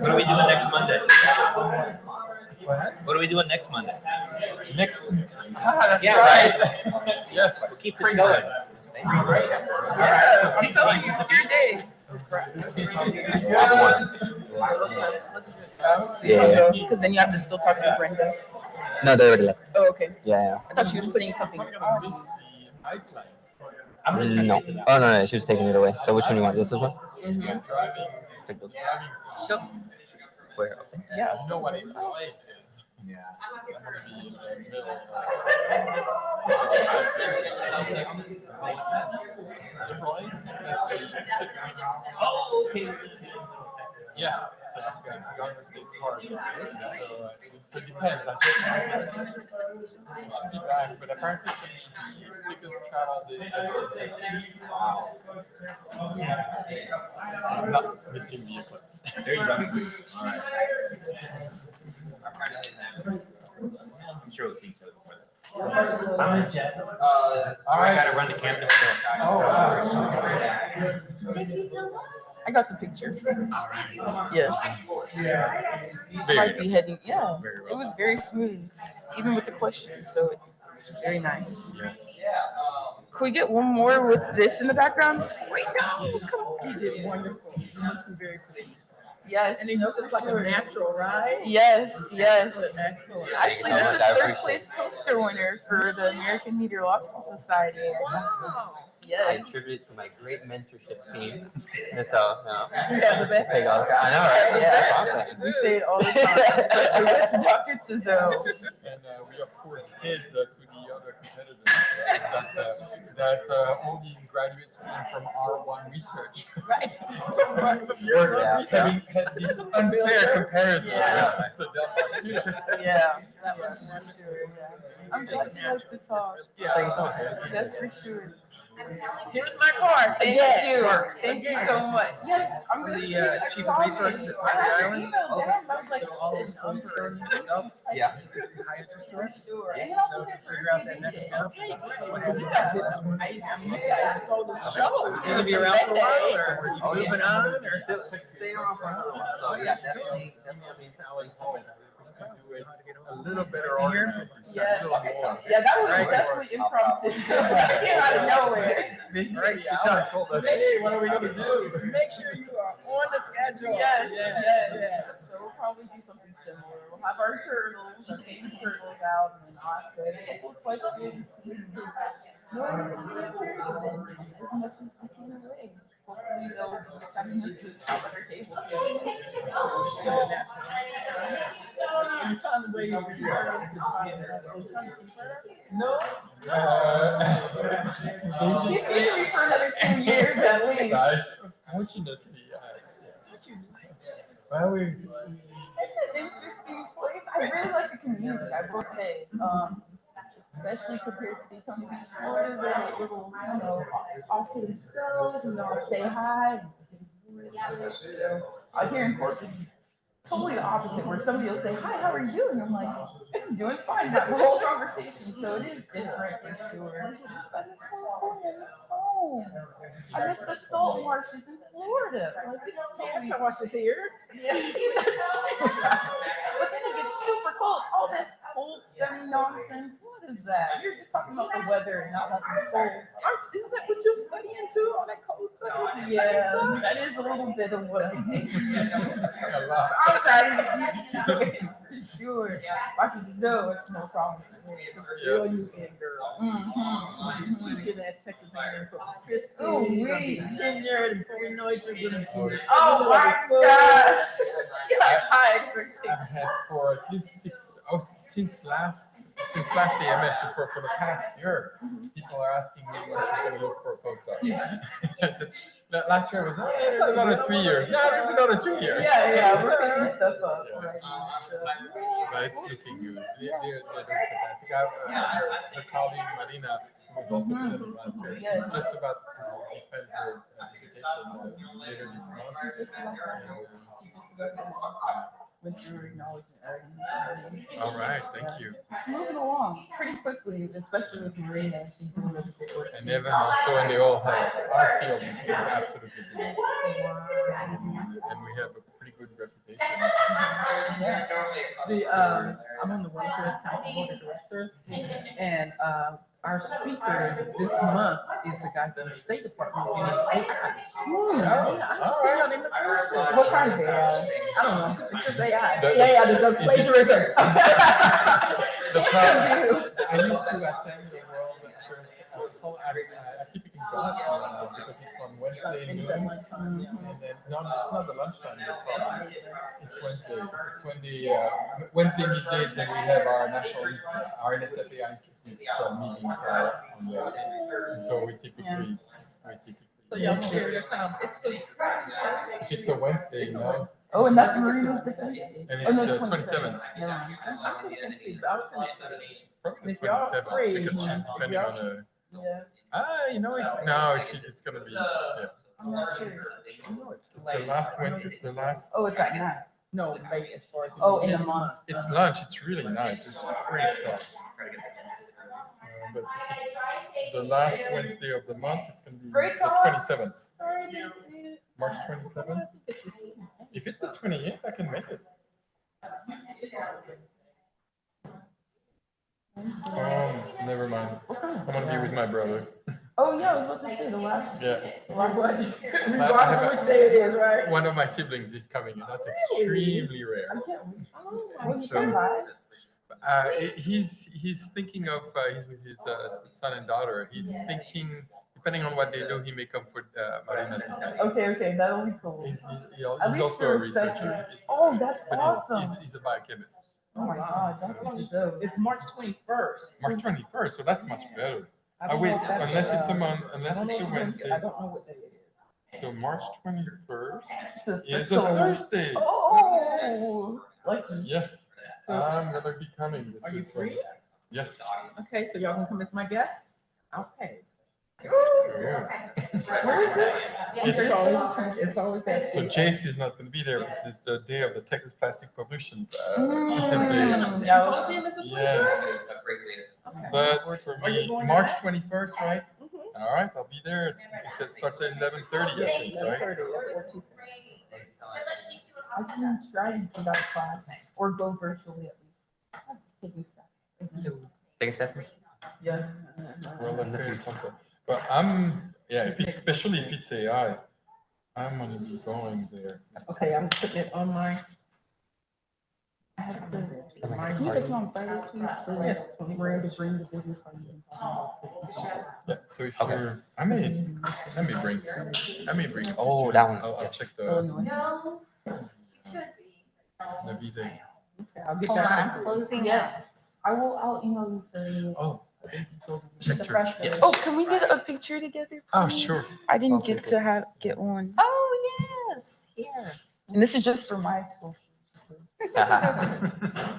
Speaker 10: What are we doing next Monday? What are we doing next Monday?
Speaker 2: Next. That's
Speaker 10: Yeah,
Speaker 2: right.
Speaker 10: right.
Speaker 2: Yes.
Speaker 10: We'll keep this going.
Speaker 1: Yeah, I'm telling you, it's your day.
Speaker 7: Yeah.
Speaker 1: Because then you have to still talk to Brenda.
Speaker 7: No, they already left.
Speaker 1: Oh, okay.
Speaker 7: Yeah.
Speaker 1: I thought she was putting something.
Speaker 10: I'm gonna try to
Speaker 7: No.
Speaker 10: get to that.
Speaker 7: Oh, no, she was taking it away. So which one you want? This one?
Speaker 1: Mm-hmm.
Speaker 7: Take the-
Speaker 1: Go.
Speaker 7: Where?
Speaker 1: Yeah.
Speaker 2: You know what a life is.
Speaker 7: Yeah.
Speaker 10: Oh, okay.
Speaker 2: Yes. So I've got younger states hard. So it depends. I should be back, but apparently it's the biggest travel day ever. Wow. I'm not missing the eclipse.
Speaker 10: There you go.
Speaker 2: All right.
Speaker 10: I'm sure we'll see each other before that. I'm in jet.
Speaker 2: All
Speaker 10: I
Speaker 2: right.
Speaker 10: gotta run to campus still.
Speaker 2: Oh, wow.
Speaker 3: Thank you so much.
Speaker 1: I got the picture. Yes. Might be heading, yeah. It was very smooth, even with the questions, so it's very nice. Could we get one more with this in the background? Wait, no, come on. You did wonderful. You must be very pleased. Yes. And it was just like a natural, right? Yes, yes.
Speaker 7: Excellent.
Speaker 1: Actually, this is third place poster winner for the American Meteorological Society.
Speaker 7: I
Speaker 1: Yes.
Speaker 7: attribute it to my great mentorship team. And so,
Speaker 1: Yeah, the best.
Speaker 7: I know, right? Yeah, that's awesome.
Speaker 1: We say it all the time, especially with Dr. Tizzo.
Speaker 2: And we of course hid to the other competitors that all these graduates came from R1 research.
Speaker 1: Right.
Speaker 2: Having had this unfair comparison.
Speaker 1: Yeah.
Speaker 2: So that students.
Speaker 1: Yeah, that was for sure. Yeah. I'm just like to talk.
Speaker 2: Yeah, thanks so much.
Speaker 1: That's for sure.
Speaker 9: Here's my card.
Speaker 1: Thank
Speaker 9: Again.
Speaker 1: you.
Speaker 9: Mark.
Speaker 1: Thank you
Speaker 9: Again.
Speaker 1: so much. Yes, I'm
Speaker 9: I'm
Speaker 1: gonna
Speaker 9: the
Speaker 1: see you
Speaker 9: Chief of Resources at Madre Island.
Speaker 1: So
Speaker 9: So all this code stuff
Speaker 7: Yeah.
Speaker 9: is of high interest to us.
Speaker 1: Sure.
Speaker 9: So if you figure out that next step, what happens
Speaker 1: You
Speaker 9: next
Speaker 1: guys,
Speaker 9: last one.
Speaker 1: I mean, you guys stole the show.
Speaker 9: Is he gonna be around for a while, or are you moving on, or?
Speaker 7: Stay around for another one. So yeah, definitely.
Speaker 2: A little better
Speaker 9: Here?
Speaker 2: organized.
Speaker 1: Yeah, yeah, that was
Speaker 9: Right.
Speaker 1: definitely impromptu. It came out of nowhere.
Speaker 9: All right, good talk.
Speaker 2: Hey, what are we gonna do?
Speaker 9: Make sure you are on the schedule.
Speaker 1: Yes, yes. So we'll probably do something similar. We'll have our turtles, our famous turtles out, and then ask a couple of questions. No, as much as we can away. Hopefully they'll be excited to stop at our table too. You found a way to find No. He's keeping me for another 2 years at least.
Speaker 2: Unfortunately, well, we.
Speaker 1: It's an interesting place. I really like the community, I will say. Especially compared to the Ecotone Beach, Florida, they're a little, you know, off to themselves, and they'll say hi. Here in Corpus, it's totally the opposite, where somebody will say, hi, how are you doing? I'm like, I'm doing fine, have the whole conversation. So it is different for sure. But it's California, it's home. I miss the salt marshes in Florida. Like, it's totally.
Speaker 9: I watch this here.
Speaker 1: Yeah. But then it gets super cold. All this cold, sunny nonsense. What is that? You're just talking about the weather and not about the cold.
Speaker 9: Isn't that what you're studying too, all that cold stuff?
Speaker 1: Yeah, that is a little bit of what I do.
Speaker 2: A lot.
Speaker 1: I'm trying to get used to it. For sure. I can know it's no problem.
Speaker 9: Girl, you in girl.
Speaker 1: Mm-hmm.
Speaker 9: He's teaching at Texas A&M Corpus Christi.
Speaker 1: Oh, wait.
Speaker 9: Tenure, and before we know it, you're gonna.
Speaker 1: Oh my gosh! You like high expectations.
Speaker 2: I've had for at least since last AMS for the past year, people are asking me when she's gonna look for a postdoc. Last year was, there's another 3 years. No, there's another 2 years.
Speaker 1: Yeah, we're picking stuff up right now. So,
Speaker 2: But it's looking good. They're doing fantastic. Her colleague Marina, who was also presenting last year, she's just about to defend her dissertation later this month.
Speaker 1: with your acknowledgement.
Speaker 2: All right, thank you.
Speaker 1: It's moving along pretty quickly, especially with Marina. She's doing this big work.
Speaker 2: And Evan also, and they all have, our field is absolutely good. And we have a pretty good reputation.
Speaker 1: I'm on the Waterbird Council Board of Directors, and our speaker this month is a guy from the State Department. What kind of AI? I don't know. It's just AI. AI that does plagiarism.
Speaker 2: I used to attend the World First. I typically go because it's on Wednesday noon. And then, no, it's not the lunchtime. It's Wednesday. It's when the Wednesday middays that we have our our NSFAI Institute meetings on the, and so we typically.
Speaker 1: So y'all share your
Speaker 2: If it's a Wednesday, no.
Speaker 1: Oh, and that's Marina's defense?
Speaker 2: And it's the 27th.
Speaker 1: Yeah.
Speaker 2: Probably
Speaker 1: If y'all
Speaker 2: 27th
Speaker 1: free,
Speaker 2: because she's depending on a.
Speaker 1: Yeah.
Speaker 2: You know, no, it's gonna be. Yeah.
Speaker 1: I'm not sure.
Speaker 2: It's the last Wednesday. It's the last.
Speaker 1: Oh, it's at night. No, like as far as. Oh, in the month.
Speaker 2: It's lunch. It's really nice. It's great talk. but if it's the last Wednesday of the month, it's gonna be
Speaker 1: Great
Speaker 2: the
Speaker 1: talk.
Speaker 2: 27th,
Speaker 1: Sorry, I didn't see it.
Speaker 2: March 27th. If it's the 28th, I can make it. Oh, never mind. I'm gonna be with my brother.
Speaker 1: Oh, yeah, I was about to say the last.
Speaker 2: Yeah.
Speaker 1: Regardless of which day it is, right?
Speaker 2: One of my siblings is coming, and that's extremely rare.
Speaker 1: I can't wait. Oh,
Speaker 2: And
Speaker 1: when you
Speaker 2: so-
Speaker 1: come by?
Speaker 2: He's thinking of he's with his son and daughter. He's thinking, depending on what they do, he may come for Marina's defense.
Speaker 1: Okay, that'll be cool.
Speaker 2: He's
Speaker 1: At least
Speaker 2: also
Speaker 1: for
Speaker 2: a
Speaker 1: a second.
Speaker 2: researcher.
Speaker 1: Oh, that's
Speaker 2: But
Speaker 1: awesome.
Speaker 2: he's a biochemist.
Speaker 1: Oh my God, it's March 21st.
Speaker 2: March 21st, so that's much better.
Speaker 1: I
Speaker 2: I
Speaker 1: don't
Speaker 2: wait,
Speaker 1: know if that's
Speaker 2: unless it's a
Speaker 1: I
Speaker 2: month, unless
Speaker 1: don't know
Speaker 2: it's a
Speaker 1: if
Speaker 2: Wednesday.
Speaker 1: I don't know what day it is.
Speaker 2: So March 21st is
Speaker 1: So-
Speaker 2: a Thursday.
Speaker 1: Oh, lucky.
Speaker 2: Yes, I'm gonna be coming.
Speaker 1: Are you free?
Speaker 2: Yes.
Speaker 1: Okay, so y'all can come as my guest? I'll pay.
Speaker 2: Yeah.
Speaker 1: Where is this? It's always at.
Speaker 2: So Jace is not going to be there because it's the day of the Texas Plastic Pollution.
Speaker 1: Symposium is the 21st?
Speaker 2: Yes,
Speaker 1: Okay.
Speaker 2: but for
Speaker 1: Are you
Speaker 2: me,
Speaker 1: going to
Speaker 2: March
Speaker 1: that?
Speaker 2: 21st, right?
Speaker 1: Mhm.
Speaker 2: All right, I'll be there. It starts at 11:30, I think, right?
Speaker 1: 11:30, that's what she said. I can try and come out of class or go virtually at least. Taking steps.
Speaker 7: Take a step.
Speaker 1: Yeah.
Speaker 2: Well, okay, concept. But if it's, especially if it's AI, I'm going to be going there.
Speaker 1: Okay, I'm putting it on my. I have to. Can you take on Friday, please? So that Miranda brings a business.
Speaker 2: Yeah, so if you're, I may bring.
Speaker 7: Oh, that one.
Speaker 2: I'll
Speaker 7: Yes.
Speaker 2: check
Speaker 5: No.
Speaker 2: the V-Day.
Speaker 1: Okay, I'll get
Speaker 3: Hold
Speaker 1: that.
Speaker 3: on, I'm closing out.
Speaker 1: Yes, I'll email you the.
Speaker 2: Oh,
Speaker 1: She's a
Speaker 2: Hector.
Speaker 1: freshman.
Speaker 2: Yes.
Speaker 13: Oh, can we get a picture together?
Speaker 2: Oh,
Speaker 13: please?
Speaker 2: sure.
Speaker 13: I didn't
Speaker 7: Okay,
Speaker 13: get to get one.
Speaker 3: Oh, yes, here.
Speaker 13: And this is just for my socials.
Speaker 7: Yeah.